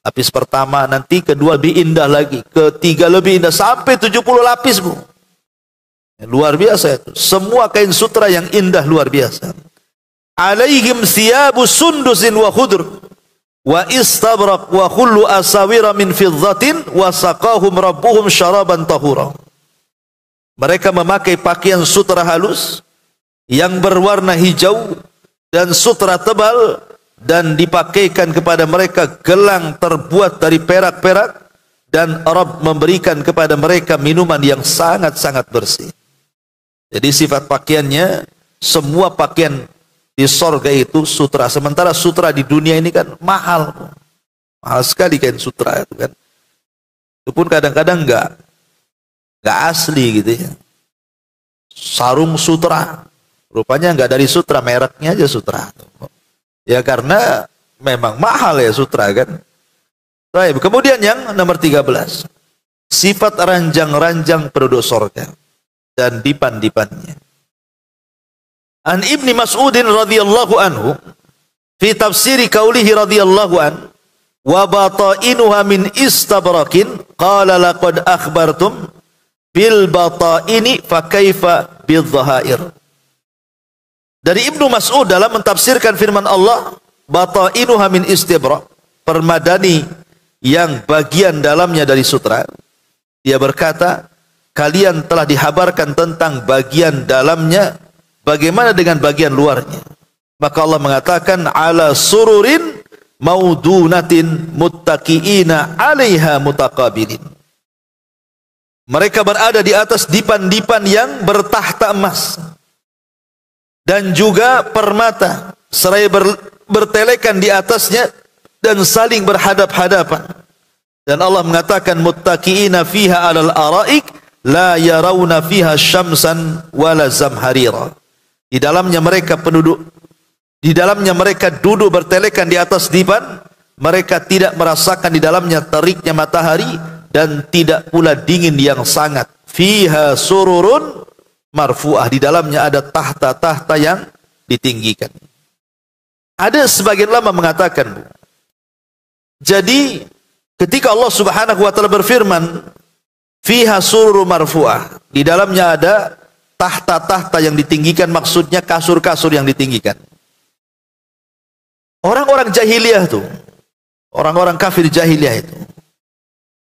S1: Lapis pertama, nanti kedua lebih indah lagi, ketiga lebih indah, sampai 70 lapis, Bu. Luar biasa itu. Semua kain sutra yang indah luar biasa. Alaihim siyabu sundusin wa khudr wa istabrak wa khullu asawira min fiddatin wa saqahum rabbuhum syaraban tahura. Mereka memakai pakaian sutra halus yang berwarna hijau dan sutra tebal, dan dipakaikan kepada mereka gelang terbuat dari perak-perak, dan Rabb memberikan kepada mereka minuman yang sangat-sangat bersih. Jadi sifat pakaiannya, semua pakaian di sorga itu sutra. Sementara sutra di dunia ini kan mahal, mahal sekali kain sutra itu kan. Itu pun kadang-kadang enggak asli gitu ya. Sarung sutra, rupanya enggak dari sutra, mereknya aja sutra. Ya karena memang mahal ya sutra kan. Baik, kemudian yang nomor 13, sifat ranjang-ranjang penduduk sorga dan dipan-dipannya. An Ibni Mas'udin radhiyallahu anhu fi tafsiri qaulihi radhiyallahu an wa batainuha min istabrakin qala laqad akhbartum bil bataini fa kaifa bil dhahair. Dari Ibnu Mas'ud dalam mentafsirkan firman Allah, batainuha min istibrak, permadani yang bagian dalamnya dari sutra. Dia berkata, kalian telah dihabarkan tentang bagian dalamnya, bagaimana dengan bagian luarnya? Maka Allah mengatakan, ala sururin maudunatin muttaqiina 'alaiha mutaqabilin. Mereka berada di atas dipan-dipan yang bertahta emas dan juga permata, seraya bertelekan di atasnya dan saling berhadap-hadapan. Dan Allah mengatakan muttaqiina fiha 'alal araik la yarawna fiha syamsan wala zamharira. Di dalamnya mereka duduk bertelekan di atas dipan, mereka tidak merasakan di dalamnya teriknya matahari dan tidak pula dingin yang sangat. Fiha sururun marfu'ah, di dalamnya ada tahta-tahta yang ditinggikan. Ada sebagian ulama mengatakan, jadi ketika Allah Subhanahu wa taala berfirman fiha sururun marfu'ah, di dalamnya ada tahta-tahta yang ditinggikan, maksudnya kasur-kasur yang ditinggikan. Orang-orang jahiliyah itu, orang-orang kafir jahiliyah itu,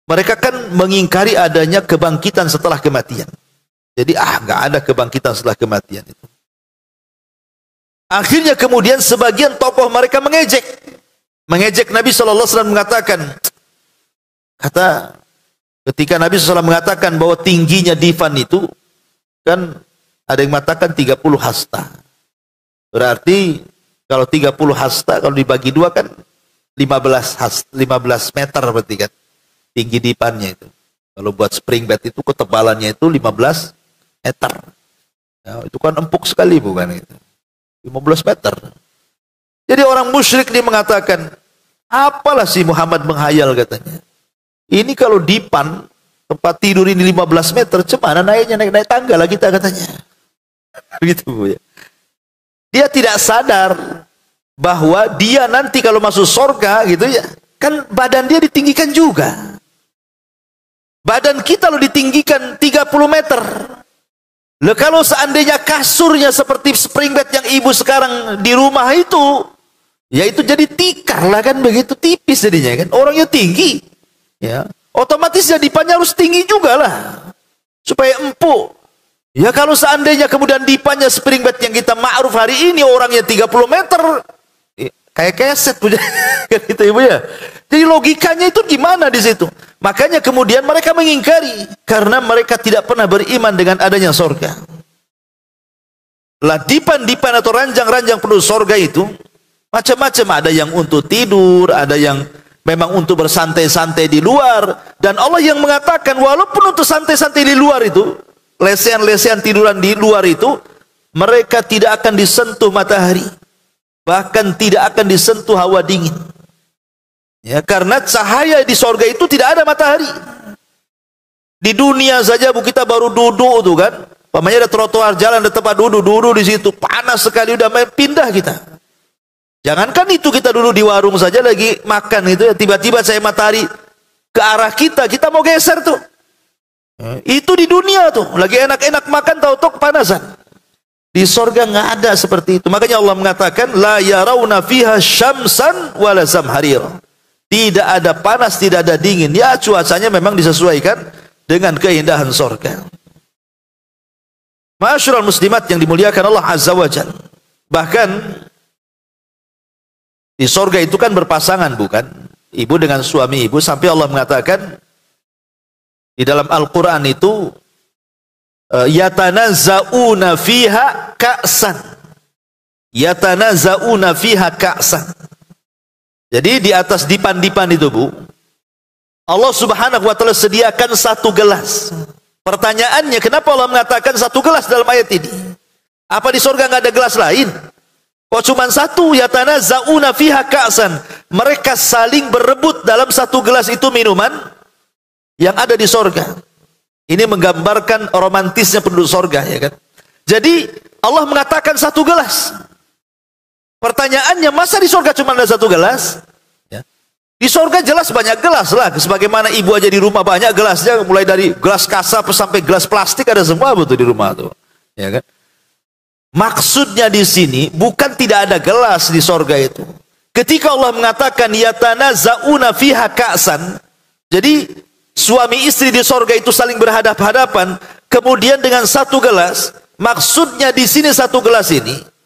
S1: mereka kan mengingkari adanya kebangkitan setelah kematian. Jadi nggak ada kebangkitan setelah kematian itu. Akhirnya kemudian sebagian tokoh mereka mengejek Nabi sallallahu alaihi wasallam, mengatakan, ketika Nabi SAW mengatakan bahwa tingginya divan itu kan ada yang mengatakan 30 hasta. Berarti kalau 30 hasta kalau dibagi dua kan 15 meter berarti kan tinggi dipannya itu. Kalau buat spring bed itu ketebalannya itu 15 meter. Ya, itu kan empuk sekali bukan itu. 15 meter. Jadi orang musyrik dia mengatakan, apalah si Muhammad menghayal katanya. Ini kalau dipan tempat tidur ini 15 meter, cemana naiknya, naik tangga lah kita katanya. Begitu Bu ya. Dia tidak sadar bahwa dia nanti kalau masuk surga gitu ya, kan badan dia ditinggikan juga. Badan kita lo ditinggikan 30 meter. Lah kalau seandainya kasurnya seperti spring bed yang ibu sekarang di rumah itu, ya itu jadi tikar lah kan, begitu tipis jadinya kan. Orangnya tinggi, ya otomatis ya dipannya harus tinggi juga lah supaya empuk. Ya kalau seandainya kemudian dipannya spring bed yang kita ma'ruf hari ini orangnya 30 meter, kayak keset punya gitu ibu ya. Jadi logikanya itu gimana di situ? Makanya kemudian mereka mengingkari karena mereka tidak pernah beriman dengan adanya surga. Lah dipan-dipan atau ranjang-ranjang penuh surga itu macam-macam, ada yang untuk tidur, ada yang memang untuk bersantai-santai di luar, dan Allah yang mengatakan walaupun untuk santai-santai di luar itu, lesehan-lesehan tiduran di luar itu, mereka tidak akan disentuh matahari, bahkan tidak akan disentuh hawa dingin. Ya, karena cahaya di surga itu tidak ada matahari. Di dunia saja Bu, kita baru duduk tuh kan, pamannya ada trotoar jalan, ada tempat duduk di situ, panas sekali, udah pindah kita. Jangankan itu, kita dulu di warung saja lagi makan itu ya, tiba-tiba saya matahari ke arah kita, kita mau geser tuh. Itu di dunia tuh, lagi enak-enak makan tahu-tahu kepanasan. Di surga nggak ada seperti itu. Makanya Allah mengatakan la yarawna fiha syamsan wala zamharir. Tidak ada panas, tidak ada dingin. Ya cuacanya memang disesuaikan dengan keindahan surga. Ma'asyiral muslimat yang dimuliakan Allah Azza wa Jalla. Bahkan di surga itu kan berpasangan, bukan? Ibu dengan suami ibu, sampai Allah mengatakan di dalam Al-Quran itu yatanazzauna fiha ka'san. Yatanazzauna fiha ka'san. Jadi di atas dipan-dipan itu Bu, Allah Subhanahu wa taala sediakan satu gelas. Pertanyaannya, kenapa Allah mengatakan satu gelas dalam ayat ini? Apa di surga nggak ada gelas lain? Kok cuma satu? Yatanazzauna fiha ka'san. Mereka saling berebut dalam satu gelas itu minuman yang ada di surga. Ini menggambarkan romantisnya penduduk surga, ya kan? Jadi Allah mengatakan satu gelas. Pertanyaannya, masa di surga cuma ada satu gelas? Ya. Di surga jelas banyak gelas lah. Sebagaimana ibu aja di rumah banyak gelasnya, mulai dari gelas kaca sampai gelas plastik ada semua betul di rumah tuh. Ya kan? Maksudnya di sini bukan tidak ada gelas di surga itu. Ketika Allah mengatakan yatanazzauna fiha ka'san, jadi suami istri di surga itu saling berhadap-hadapan, kemudian dengan satu gelas. Maksudnya di sini satu gelas ini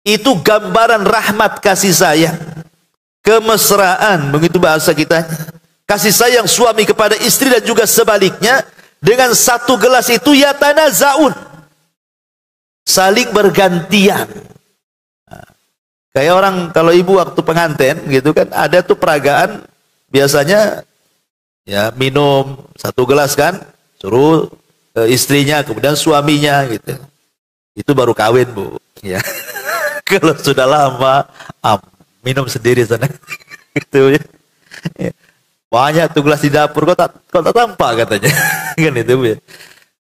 S1: itu gambaran rahmat kasih sayang, kemesraan, begitu bahasa kita. Kasih sayang suami kepada istri dan juga sebaliknya. Dengan satu gelas itu yatanazzaun, saling bergantian. Kayak orang kalau ibu waktu pengantin gitu kan, ada tuh peragaan biasanya ya minum satu gelas kan, suruh istrinya, kemudian suaminya gitu. Itu baru kawin Bu. Ya. Kalau sudah lama, minum sendiri sana. Gitu ya. Banyak tuh gelas di dapur, kok tak tampak katanya. Kan itu Bu ya.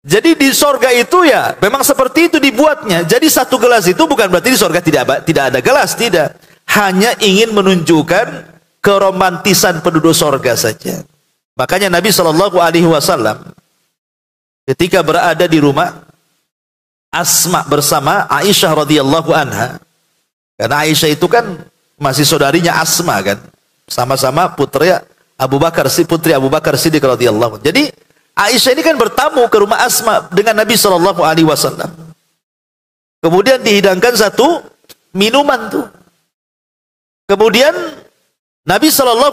S1: Jadi di surga itu ya memang seperti itu dibuatnya. Jadi satu gelas itu bukan berarti di surga tidak ada gelas, tidak. Hanya ingin menunjukkan keromantisan penduduk surga saja. Makanya Nabi SAW ketika berada di rumah Asma bersama Aisyah radhiyallahu anha, karena Aisyah itu kan masih saudarinya Asma kan, sama-sama putri Abu Bakar Siddiq radhiyallahu anhu. Jadi Aisyah ini kan bertamu ke rumah Asma dengan Nabi SAW. Kemudian dihidangkan satu minuman tuh. Kemudian Nabi SAW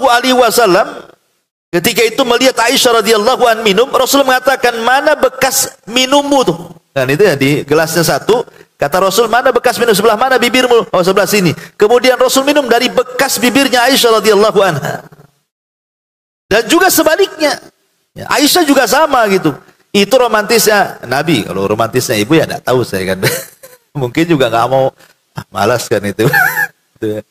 S1: ketika itu melihat Aisyah radhiyallahu anha minum, Rasul mengatakan, mana bekas minummu tuh? Dan itu ya di gelasnya satu. Kata Rasul, mana bekas minum, sebelah mana bibirmu? Oh, sebelah sini. Kemudian Rasul minum dari bekas bibirnya Aisyah radhiyallahu anha. Dan juga sebaliknya. Ya, Aisyah juga sama gitu. Itu romantisnya Nabi. Kalau romantisnya ibu ya tidak tahu saya kan. Mungkin juga nggak mau, malas kan itu. gitu ya.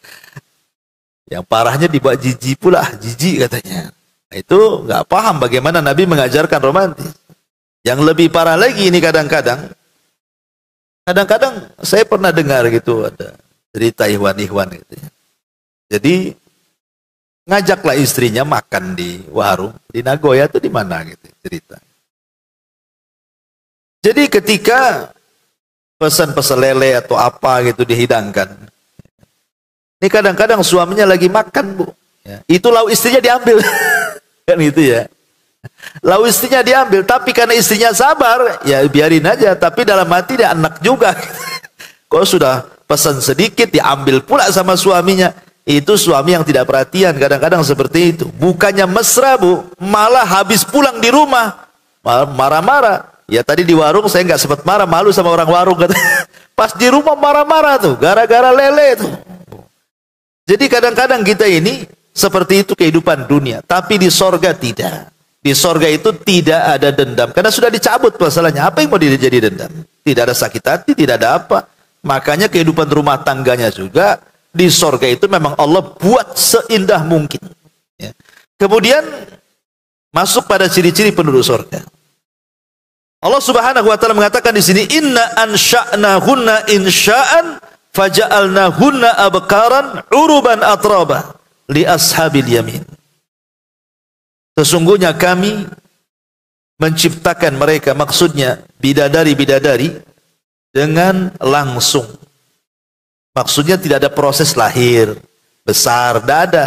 S1: Yang parahnya dibuat jijik pula, jijik katanya. Itu nggak paham bagaimana Nabi mengajarkan romantis. Yang lebih parah lagi ini kadang-kadang saya pernah dengar gitu ada cerita ikhwan-ikhwan gitu ya. Jadi ngajaklah istrinya makan di warung di Nagoya itu di mana gitu cerita. Jadi ketika pesan lele atau apa gitu dihidangkan, ini kadang-kadang suaminya lagi makan bu, ya. Itu lauk istrinya diambil, kan itu ya. Lalu istrinya diambil, tapi karena istrinya sabar, ya biarin aja. Tapi dalam hati dia anak juga. Kok sudah pesan sedikit, diambil pula sama suaminya. Itu suami yang tidak perhatian, kadang-kadang seperti itu. Bukannya mesra bu, malah habis pulang di rumah marah-marah. Ya tadi di warung saya nggak sempat marah, malu sama orang warung. Pas di rumah marah-marah tuh, gara-gara lele tuh. Jadi kadang-kadang kita ini seperti itu kehidupan dunia, tapi di sorga tidak. Di sorga itu tidak ada dendam, karena sudah dicabut masalahnya. Apa yang mau jadi dendam? Tidak ada sakit hati, tidak ada apa. Makanya kehidupan rumah tangganya juga di sorga itu memang Allah buat seindah mungkin. Ya. Kemudian masuk pada ciri-ciri penduduk sorga. Allah Subhanahu wa taala mengatakan di sini, inna ansha'nahunna insha'an faja'alnahunna abkaran uruban atraba li ashabil yamin. Sesungguhnya kami menciptakan mereka, maksudnya bidadari-bidadari dengan langsung. Maksudnya tidak ada proses lahir, besar, tidak ada.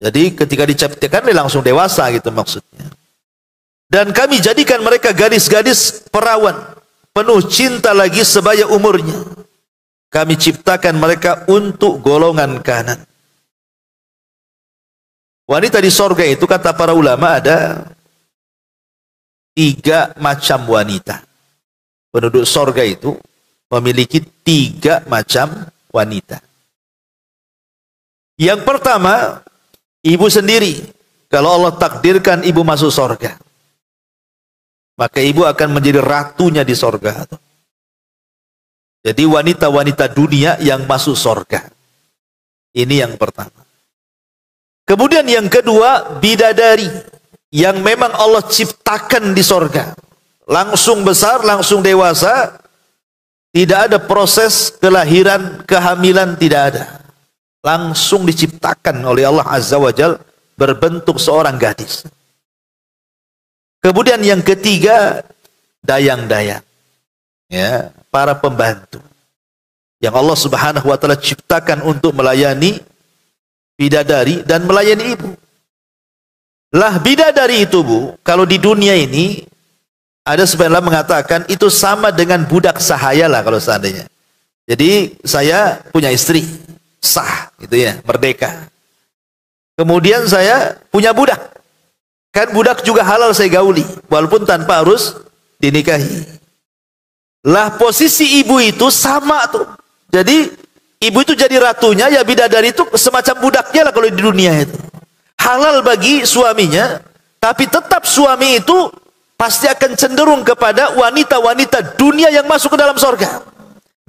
S1: Jadi ketika diciptakan dia langsung dewasa gitu maksudnya. Dan kami jadikan mereka gadis-gadis perawan, penuh cinta lagi sebaya umurnya. Kami ciptakan mereka untuk golongan kanan. Wanita di sorga itu kata para ulama ada 3 macam wanita. Penduduk sorga itu memiliki 3 macam wanita. Yang pertama, ibu sendiri. Kalau Allah takdirkan ibu masuk sorga, maka ibu akan menjadi ratunya di sorga. Jadi wanita-wanita dunia yang masuk sorga. Ini yang pertama. Kemudian yang kedua, bidadari yang memang Allah ciptakan di sorga. Langsung besar, langsung dewasa. Tidak ada proses kelahiran, kehamilan, tidak ada. Langsung diciptakan oleh Allah Azza wa Jal berbentuk seorang gadis. Kemudian yang ketiga, dayang-dayang. Ya, para pembantu. Yang Allah Subhanahu wa taala ciptakan untuk melayani bidadari dan melayani ibu. Lah bidadari itu bu, kalau di dunia ini ada sebenarnya mengatakan itu sama dengan budak sahaya lah kalau seandainya. Jadi saya punya istri sah gitu ya, merdeka. Kemudian saya punya budak. Kan budak juga halal saya gauli walaupun tanpa harus dinikahi. Lah posisi ibu itu sama tuh. Jadi ibu itu jadi ratunya, ya bidadari itu semacam budaknya lah kalau di dunia itu. Halal bagi suaminya, tapi tetap suami itu pasti akan cenderung kepada wanita-wanita dunia yang masuk ke dalam sorga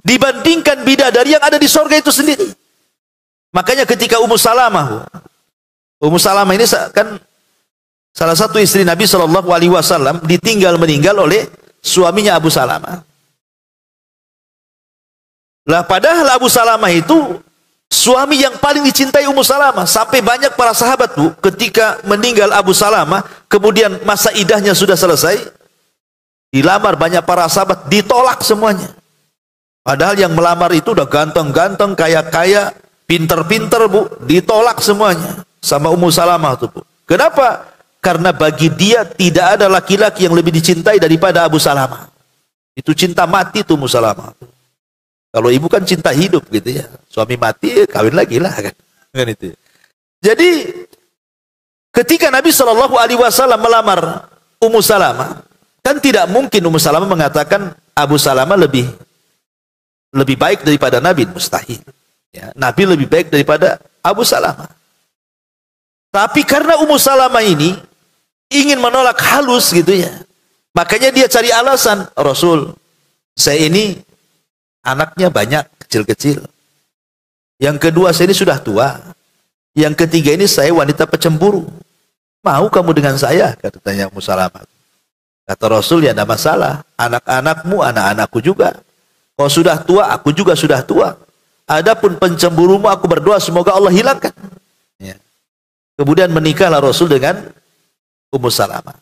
S1: dibandingkan bidadari yang ada di sorga itu sendiri. Makanya ketika Ummu Salamah ini kan salah satu istri Nabi SAW ditinggal meninggal oleh suaminya Abu Salamah. Lah padahal Abu Salamah itu suami yang paling dicintai Ummu Salamah. Sampai banyak para sahabat bu, ketika meninggal Abu Salamah, kemudian masa idahnya sudah selesai, dilamar banyak para sahabat, ditolak semuanya. Padahal yang melamar itu udah ganteng-ganteng, kaya-kaya, pinter-pinter bu, ditolak semuanya sama Ummu Salamah tuh bu. Kenapa? Karena bagi dia tidak ada laki-laki yang lebih dicintai daripada Abu Salamah. Itu cinta mati tuh Ummu Salamah. Kalau ibu kan cinta hidup gitu ya. Suami mati, kawin lagi lah kan. Kan itu. Jadi ketika Nabi SAW melamar Ummu Salamah, kan tidak mungkin Ummu Salamah mengatakan Abu Salamah lebih baik daripada Nabi, mustahil. Ya, Nabi lebih baik daripada Abu Salamah. Tapi karena Ummu Salamah ini ingin menolak halus gitu ya, makanya dia cari alasan, Rasul, saya ini anaknya banyak, kecil-kecil. Yang kedua, saya ini sudah tua. Yang ketiga ini saya wanita pecemburu. Mau kamu dengan saya? Katanya Ummu Salamah. Kata Rasul, ya tidak masalah. Anak-anakmu, anak-anakku juga. Kau sudah tua, aku juga sudah tua. Adapun pencemburumu, aku berdoa semoga Allah hilangkan. Ya. Kemudian menikahlah Rasul dengan Ummu Salamah.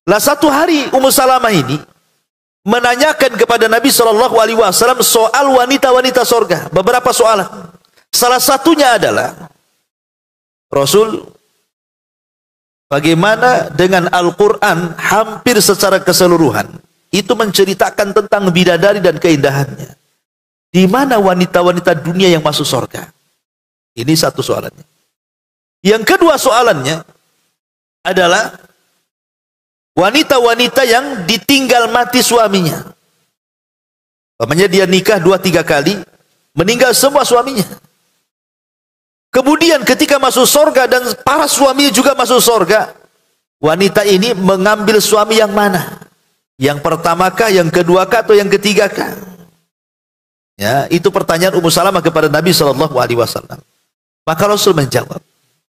S1: Lah satu hari Ummu Salamah ini menanyakan kepada Nabi SAW soal wanita-wanita sorga. Beberapa soalan. Salah satunya adalah, Rasul, bagaimana dengan Al-Quran hampir secara keseluruhan itu menceritakan tentang bidadari dan keindahannya. Di mana wanita-wanita dunia yang masuk sorga? Ini satu soalannya. Yang kedua soalannya adalah wanita-wanita yang ditinggal mati suaminya. Umpamanya dia nikah 2-3 kali, meninggal semua suaminya. Kemudian ketika masuk sorga dan para suaminya juga masuk sorga, wanita ini mengambil suami yang mana? Yang pertamakah, yang keduakah, atau yang ketigakah? Ya, itu pertanyaan Ummu Salamah kepada Nabi SAW. Maka Rasul menjawab,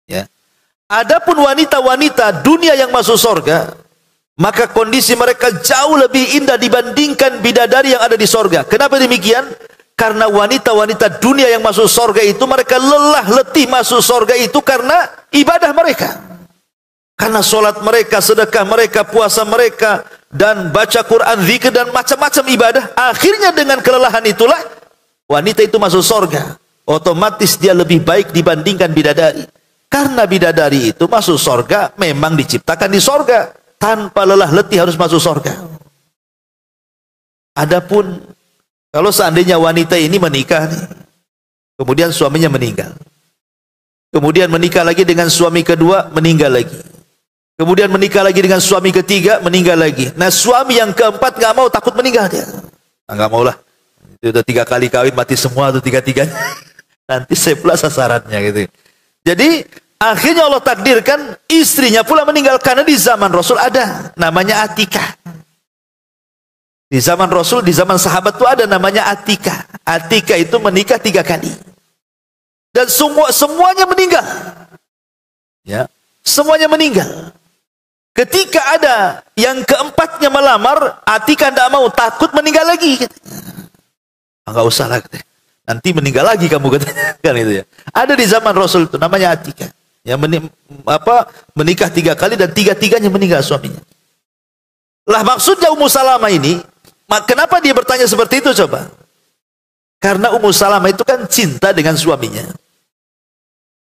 S1: ya, adapun wanita-wanita dunia yang masuk sorga, maka kondisi mereka jauh lebih indah dibandingkan bidadari yang ada di sorga. Kenapa demikian? Karena wanita-wanita dunia yang masuk sorga itu, mereka lelah letih masuk sorga itu karena ibadah mereka. Karena sholat mereka, sedekah mereka, puasa mereka, dan baca Quran, zikir, dan macam-macam ibadah. Akhirnya dengan kelelahan itulah wanita itu masuk sorga. Otomatis dia lebih baik dibandingkan bidadari. Karena bidadari itu masuk sorga memang diciptakan di sorga. Tanpa lelah letih harus masuk sorga. Adapun kalau seandainya wanita ini menikah nih, kemudian suaminya meninggal, kemudian menikah lagi dengan suami kedua, meninggal lagi, kemudian menikah lagi dengan suami ketiga, meninggal lagi. Nah suami yang keempat nggak mau, takut meninggal dia. Nggak mau lah, itu udah 3 kali kawin mati semua tuh 3-3-nya. Nanti saya pula sasarannya gitu. Jadi akhirnya Allah takdirkan istrinya pula meninggal, karena di zaman Rasul ada namanya Atikah. Di zaman Rasul, di zaman sahabat itu ada namanya Atikah. Atikah itu menikah 3 kali. Dan semuanya meninggal. Ya, semuanya meninggal. Ketika ada yang keempatnya melamar, Atikah tidak mau, takut meninggal lagi. Enggak usah lah, nanti meninggal lagi kamu, katanya. Kan itu ya. Ada di zaman Rasul itu namanya Atikah. Ya, menikah 3 kali dan 3-3-nya meninggal suaminya. Lah maksudnya Ummu Salamah ini, kenapa dia bertanya seperti itu coba? Karena Ummu Salamah itu kan cinta dengan suaminya.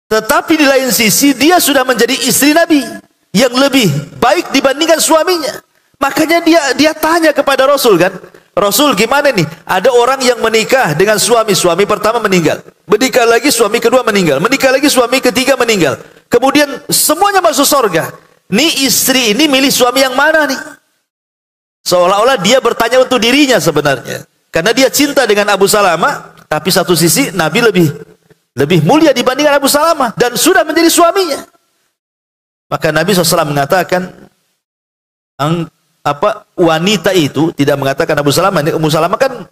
S1: Tetapi di lain sisi dia sudah menjadi istri Nabi yang lebih baik dibandingkan suaminya. Makanya dia tanya kepada Rasul kan, Rasul gimana nih? Ada orang yang menikah dengan suami pertama meninggal, menikah lagi suami kedua meninggal, menikah lagi suami ketiga meninggal, kemudian semuanya masuk surga. Nih istri ini milih suami yang mana nih? Seolah-olah dia bertanya untuk dirinya sebenarnya. Karena dia cinta dengan Abu Salamah, tapi satu sisi Nabi lebih mulia dibandingkan Abu Salamah dan sudah menjadi suaminya. Maka Nabi SAW mengatakan, wanita itu tidak mengatakan Abu Salamah. Ummu Salamah kan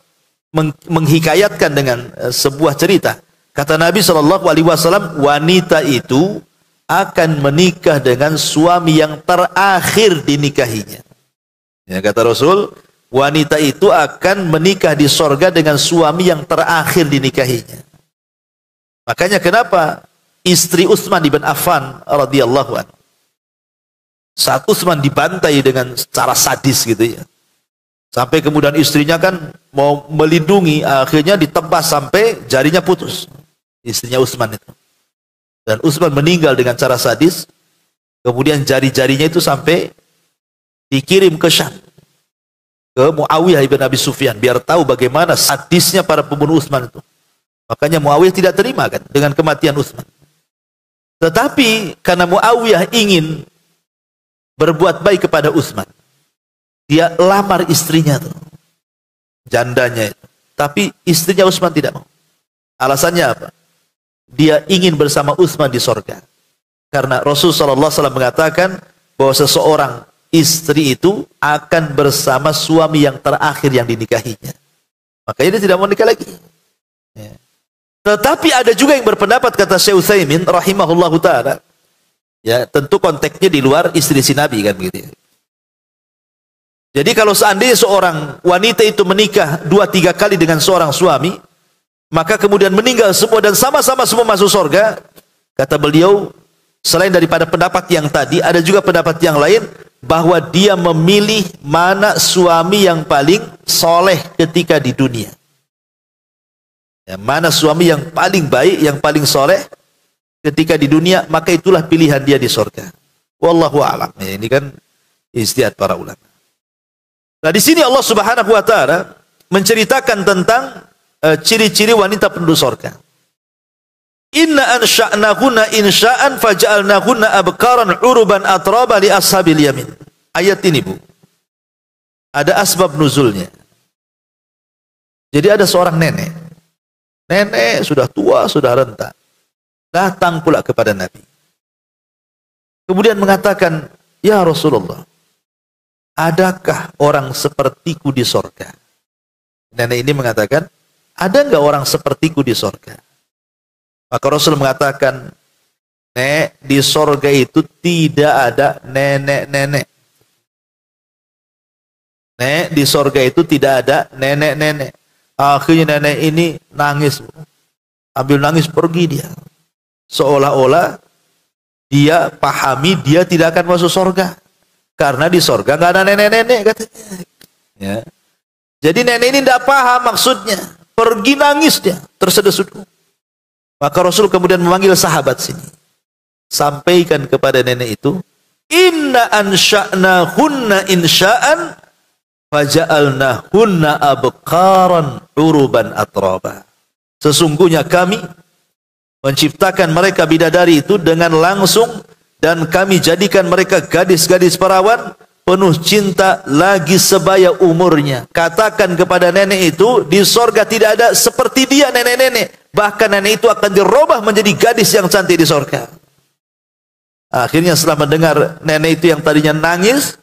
S1: menghikayatkan dengan sebuah cerita. Kata Nabi SAW, wanita itu akan menikah dengan suami yang terakhir dinikahinya. Ya, kata Rasul, wanita itu akan menikah di sorga dengan suami yang terakhir dinikahinya. Makanya kenapa istri Utsman bin Affan radhiyallahu anhu, saat Utsman dibantai dengan cara sadis gitu ya, sampai kemudian istrinya kan mau melindungi, akhirnya ditebas sampai jarinya putus, istrinya Utsman itu. Dan Utsman meninggal dengan cara sadis. Kemudian jari-jarinya itu sampai dikirim ke Syam, ke Muawiyah ibn Abi Sufyan, biar tahu bagaimana sadisnya para pembunuh Utsman itu. Makanya Muawiyah tidak terima kan dengan kematian Utsman. Tetapi karena Muawiyah ingin berbuat baik kepada Utsman, dia lamar istrinya tuh, jandanya itu. Tapi istrinya Utsman tidak mau. Alasannya apa? Dia ingin bersama Utsman di sorga. Karena Rasulullah SAW mengatakan bahwa seseorang istri itu akan bersama suami yang terakhir yang dinikahinya. Makanya dia tidak mau nikah lagi. Ya. Tetapi ada juga yang berpendapat, kata Syekh Utsaimin rahimahullahu taala, ya tentu konteksnya di luar istri si Nabi kan begitu ya. Jadi kalau seandainya seorang wanita itu menikah 2-3 kali dengan seorang suami, maka kemudian meninggal semua dan sama-sama semua masuk surga, kata beliau, selain daripada pendapat yang tadi, ada juga pendapat yang lain, bahwa dia memilih mana suami yang paling soleh ketika di dunia. Ya, mana suami yang paling baik, yang paling soleh ketika di dunia, maka itulah pilihan dia di surga. Wallahu a'lam. Ya, ini kan ijtihad para ulama. Nah, di sini Allah Subhanahu wa taala menceritakan tentang ciri-ciri wanita penduduk surga. Inna ansha'nahunna insha'an faja'alnahunna abkaran uruban atraba li ashabil yamin. Ayat ini, Bu, ada asbab nuzulnya. Jadi ada seorang nenek. Nenek sudah tua, sudah renta. Datang pula kepada Nabi. Kemudian mengatakan, "Ya Rasulullah, adakah orang sepertiku di surga?" Nenek ini mengatakan, "Ada enggak orang sepertiku di surga?" Maka Rasul mengatakan, "Nek, di surga itu tidak ada nenek-nenek. Nek, di surga itu tidak ada nenek-nenek." Akhirnya nenek ini nangis. Ambil nangis pergi dia. Seolah-olah dia pahami dia tidak akan masuk surga. Karena di surga nggak ada nenek-nenek katanya. Ya. Jadi nenek ini tidak paham maksudnya. Pergi nangis dia, terseduh-seduh. Maka Rasul kemudian memanggil sahabat sini. Sampaikan kepada nenek itu, "Inna ansha'nahunna insha'an faja'alnahunna abkaran uruban atraba." Sesungguhnya kami menciptakan mereka bidadari itu dengan langsung, dan kami jadikan mereka gadis-gadis perawan penuh cinta lagi sebaya umurnya. Katakan kepada nenek itu, di sorga tidak ada seperti dia nenek-nenek. Bahkan nenek itu akan dirubah menjadi gadis yang cantik di sorga. Akhirnya setelah mendengar nenek itu yang tadinya nangis,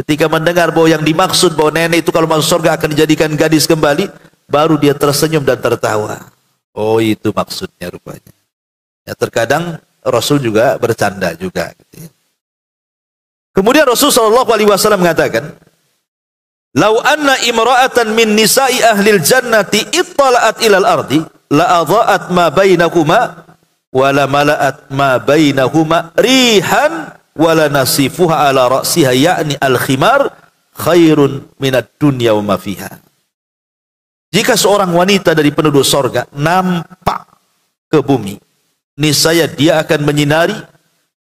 S1: ketika mendengar bahwa yang dimaksud bahwa nenek itu kalau masuk surga akan dijadikan gadis kembali, baru dia tersenyum dan tertawa. Oh, itu maksudnya rupanya. Ya, terkadang Rasul juga bercanda juga. Kemudian Rasul SAW mengatakan, "Lau anna imra'atan min nisa'i ahlil jannati ittala'at ilal ardi, la'adha'at ma bainahuma, wa la mala'at ma bainahuma rihan, wala nasifuha ala ra'siha ya'ni al-khimar khairun minad dunya wa ma fiha." Jika seorang wanita dari penduduk sorga nampak ke bumi, niscaya dia akan menyinari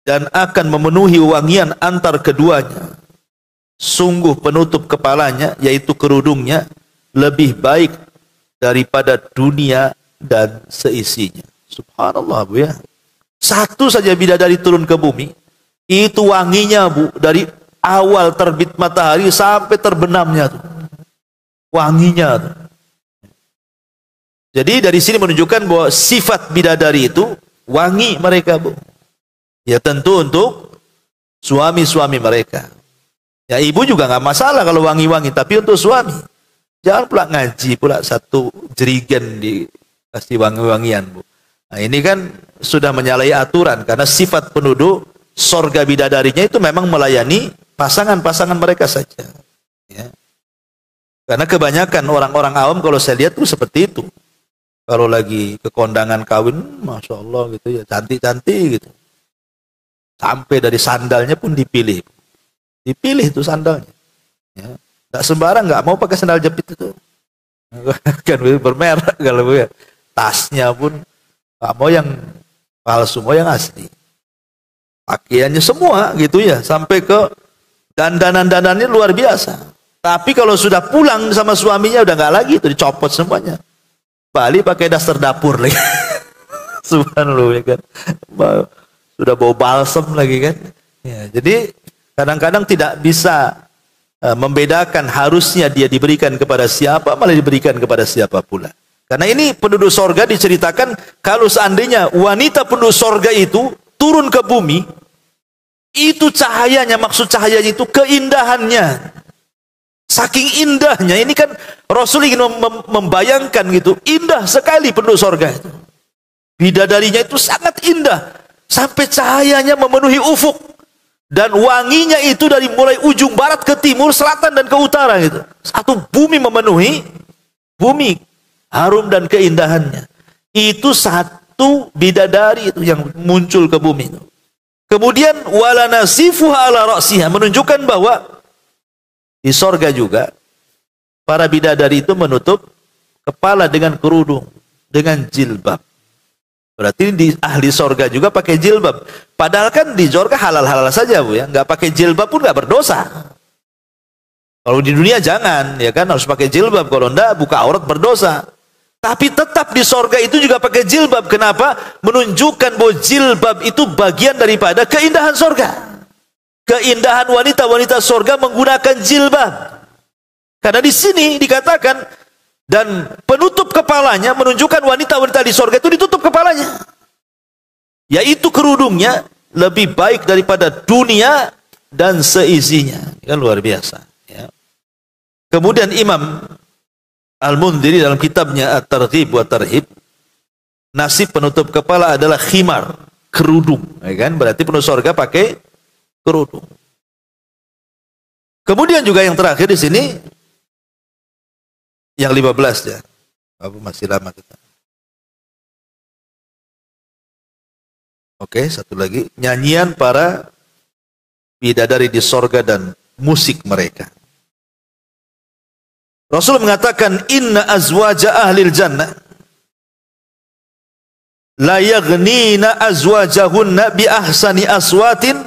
S1: dan akan memenuhi wangian antar keduanya. Sungguh penutup kepalanya, yaitu kerudungnya, lebih baik daripada dunia dan seisinya. Subhanallah, Bu ya. Satu saja bidadari turun ke bumi, itu wanginya, Bu, dari awal terbit matahari sampai terbenamnya tuh. Wanginya tuh. Jadi dari sini menunjukkan bahwa sifat bidadari itu wangi mereka, Bu. Ya tentu untuk suami-suami mereka. Ya ibu juga nggak masalah kalau wangi-wangi, tapi untuk suami. Jangan pula ngaji pula satu jerigen dikasih wangi-wangian, Bu. Nah ini kan sudah menyalahi aturan, karena sifat penduduk sorga bidadarinya itu memang melayani pasangan-pasangan mereka saja. Ya. Karena kebanyakan orang-orang awam kalau saya lihat tuh seperti itu. Kalau lagi ke kondangan kawin, Masya Allah gitu ya, cantik-cantik gitu. Sampai dari sandalnya pun dipilih. Dipilih itu sandalnya. Ya. Nggak sembarang, nggak mau pakai sandal jepit itu. Kan bermerek kalau ya. Tasnya pun nggak mau yang palsu, mau yang asli. Pakaiannya semua gitu ya, sampai ke dandanan-dandanannya luar biasa. Tapi kalau sudah pulang sama suaminya udah nggak lagi, itu dicopot semuanya. Balik pakai daster dapur lagi. Subhanallah ya kan. Sudah bau balsam lagi kan. Ya, jadi kadang-kadang tidak bisa membedakan harusnya dia diberikan kepada siapa, malah diberikan kepada siapa pula. Karena ini penduduk sorga diceritakan, kalau seandainya wanita penduduk sorga itu turun ke bumi, itu cahayanya, maksud cahayanya itu keindahannya. Saking indahnya, ini kan Rasul ingin membayangkan gitu, indah sekali penduduk sorga itu. Bidadarinya itu sangat indah, sampai cahayanya memenuhi ufuk, dan wanginya itu dari mulai ujung barat ke timur, selatan dan ke utara gitu. Satu bumi memenuhi bumi, harum dan keindahannya. Itu satu bidadari itu yang muncul ke bumi itu. Kemudian wala nasifuha ala ra'siha, menunjukkan bahwa di sorga juga para bidadari itu menutup kepala dengan kerudung, dengan jilbab. Berarti di ahli sorga juga pakai jilbab. Padahal kan di sorga halal-halal saja, Bu, ya. Nggak pakai jilbab pun nggak berdosa. Kalau di dunia jangan, ya kan, harus pakai jilbab. Kalau enggak, buka aurat berdosa. Tapi tetap di sorga itu juga pakai jilbab. Kenapa? Menunjukkan bahwa jilbab itu bagian daripada keindahan sorga. Keindahan wanita-wanita sorga menggunakan jilbab. Karena di sini dikatakan, dan penutup kepalanya, menunjukkan wanita-wanita di sorga itu ditutup kepalanya. Yaitu kerudungnya lebih baik daripada dunia dan seisinya. Kan luar biasa. Ya. Kemudian Imam Al-Mundhiri dalam kitabnya At-Targhib wa Tarhib, nasib penutup kepala adalah khimar, kerudung, ya kan? Berarti penutup surga pakai kerudung. Kemudian juga yang terakhir di sini yang 15 ya. Apa masih lama kita? Oke, satu lagi, nyanyian para bidadari di sorga dan musik mereka. Rasul mengatakan, inna azwaja ahlil jannah la yaghnina azwajahunna bi ahsani aswatin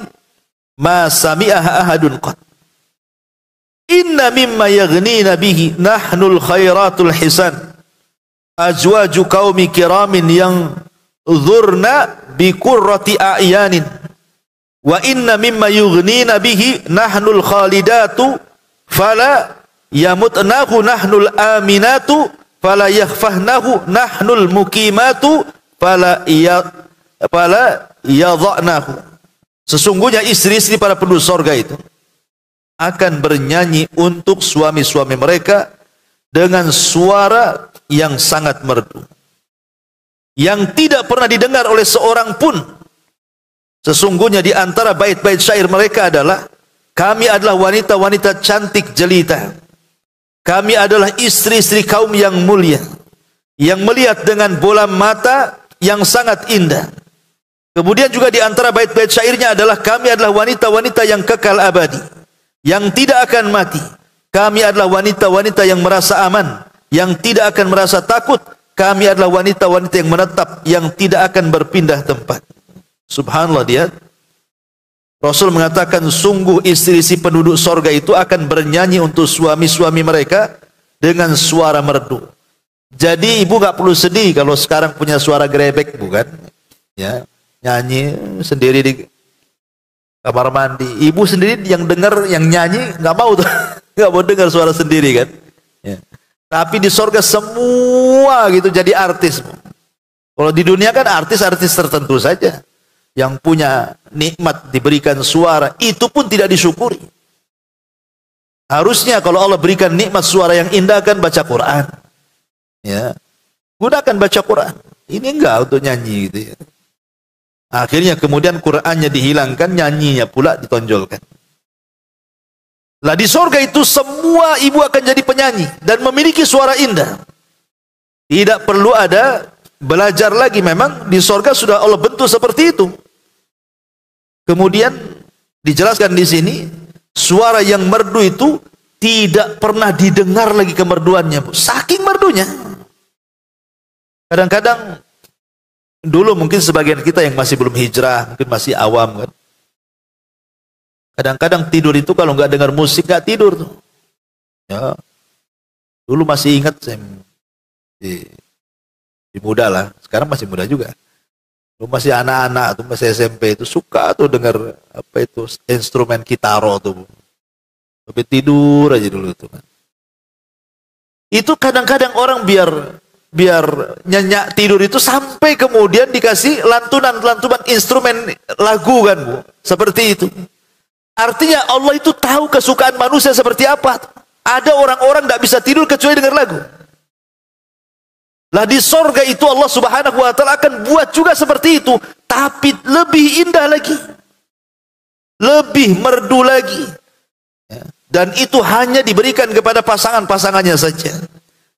S1: ma sami'aha ahadun qat. Inna mimma yaghnina bihi nahnul khairatul hisan azwaju qaumi kiramin yang dhurna bi qurrati a'yanin wa inna mimma yughnina bihi nahnul khalidatu fala yamutnahu nahnul aminatu fala yakhfahnahu nahnul mukimatu fala yadhanahu. Sesungguhnya istri-istri para penduduk sorga itu akan bernyanyi untuk suami-suami mereka dengan suara yang sangat merdu, yang tidak pernah didengar oleh seorang pun. Sesungguhnya di antara bait-bait syair mereka adalah, kami adalah wanita-wanita cantik jelita, kami adalah istri-istri kaum yang mulia, yang melihat dengan bola mata yang sangat indah. Kemudian juga di antara bait-bait syairnya adalah, kami adalah wanita-wanita yang kekal abadi, yang tidak akan mati. Kami adalah wanita-wanita yang merasa aman, yang tidak akan merasa takut. Kami adalah wanita-wanita yang menetap, yang tidak akan berpindah tempat. Subhanallah, dia Rasul mengatakan, sungguh istri-istri penduduk sorga itu akan bernyanyi untuk suami-suami mereka dengan suara merdu. Jadi ibu gak perlu sedih kalau sekarang punya suara grebek, bukan? Ya, nyanyi sendiri di kamar mandi. Ibu sendiri yang dengar, yang nyanyi gak mau tuh, gak mau dengar suara sendiri kan? Ya. Tapi di sorga semua gitu jadi artis. Kalau di dunia kan artis-artis tertentu saja yang punya nikmat diberikan suara, itu pun tidak disyukuri. Harusnya kalau Allah berikan nikmat suara yang indah, kan baca Quran, ya, gunakan baca Quran. Ini enggak untuk nyanyi gitu ya. Akhirnya kemudian Qurannya dihilangkan, nyanyinya pula ditonjolkan. Lah di surga itu semua ibu akan jadi penyanyi dan memiliki suara indah. Tidak perlu ada belajar lagi, memang di surga sudah Allah bentuk seperti itu. Kemudian dijelaskan di sini, suara yang merdu itu tidak pernah didengar lagi kemerduannya, Bu. Saking merdunya. Kadang-kadang dulu mungkin sebagian kita yang masih belum hijrah, mungkin masih awam kan. Kadang-kadang tidur itu kalau nggak dengar musik nggak tidur tuh. Ya. Dulu masih ingat saya di muda lah, sekarang masih muda juga. Lu masih anak-anak tuh, masih SMP itu suka tuh dengar apa itu instrumen kitaro tuh. Tapi tidur aja dulu tuh kan. Itu kadang-kadang orang biar nyenyak tidur itu sampai kemudian dikasih lantunan-lantunan instrumen lagu kan, Bu. Seperti itu. Artinya Allah itu tahu kesukaan manusia seperti apa. Ada orang-orang tidak bisa tidur kecuali dengar lagu. Lah di sorga itu Allah Subhanahu wa taala akan buat juga seperti itu, tapi lebih indah lagi, lebih merdu lagi. Dan itu hanya diberikan kepada pasangan-pasangannya saja.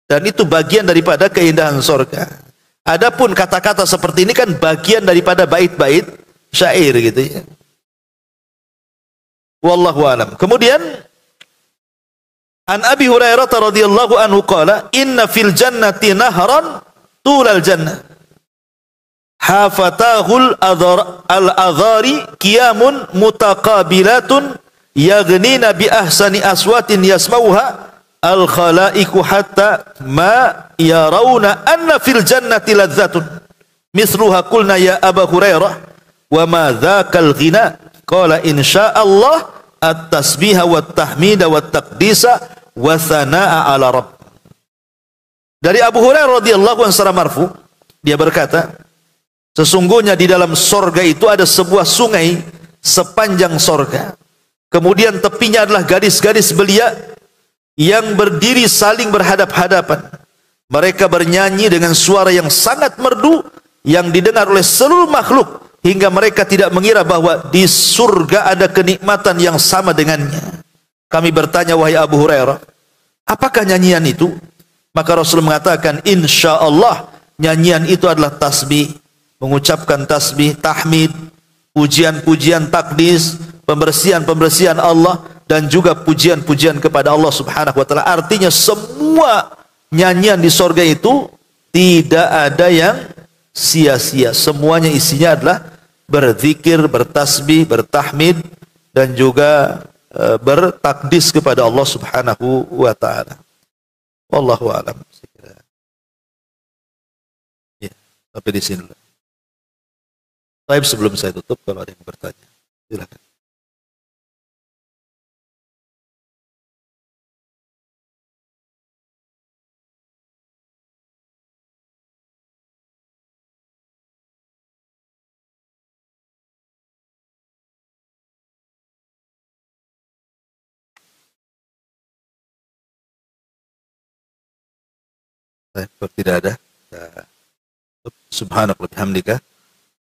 S1: Dan itu bagian daripada keindahan sorga. Adapun kata-kata seperti ini kan bagian daripada bait-bait syair gitu ya. Wallahu alam. Kemudian An Abi Hurairah radhiyallahu anhu qala inna fil jannati nahran tulal jannah hafatahul al-adhari qiyamun mutaqabilatun yaghnina bi ahsani aswatin yasmauha al-khalaiqu hatta ma yarawna anna fil jannati ladzatun misluha qulna ya Aba Hurairah wa ma dzakal ghina qala insyaallah at-tasbiha wat tahmida wat taqdisa wa thanaa ala rabb. Dari Abu Hurairah radhiyallahu anhu secara marfu, dia berkata, sesungguhnya di dalam sorga itu ada sebuah sungai sepanjang sorga. Kemudian tepinya adalah gadis-gadis belia yang berdiri saling berhadap-hadapan. Mereka bernyanyi dengan suara yang sangat merdu yang didengar oleh seluruh makhluk hingga mereka tidak mengira bahwa di surga ada kenikmatan yang sama dengannya. Kami bertanya, wahai Abu Hurairah, apakah nyanyian itu? Maka Rasul mengatakan, insya Allah nyanyian itu adalah tasbih, mengucapkan tasbih, tahmid, pujian-pujian takdis, pembersihan-pembersihan Allah, dan juga pujian-pujian kepada Allah Subhanahu wa taala. Artinya semua nyanyian di sorga itu tidak ada yang sia-sia. Semuanya isinya adalah berzikir, bertasbih, bertahmid, dan juga bertakdis kepada Allah Subhanahu wa taala. Wallahu a'lam. Ya, sampai di sini. Baik, sebelum saya tutup, kalau ada yang bertanya, silakan. Kalau tidak ada, subhanaka wa bihamdika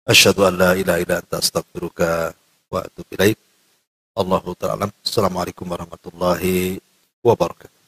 S1: asyhadu an la ilaha illa anta astaghfiruka wa atubu ilaik. Allahu ta'ala. Assalamualaikum warahmatullahi wabarakatuh.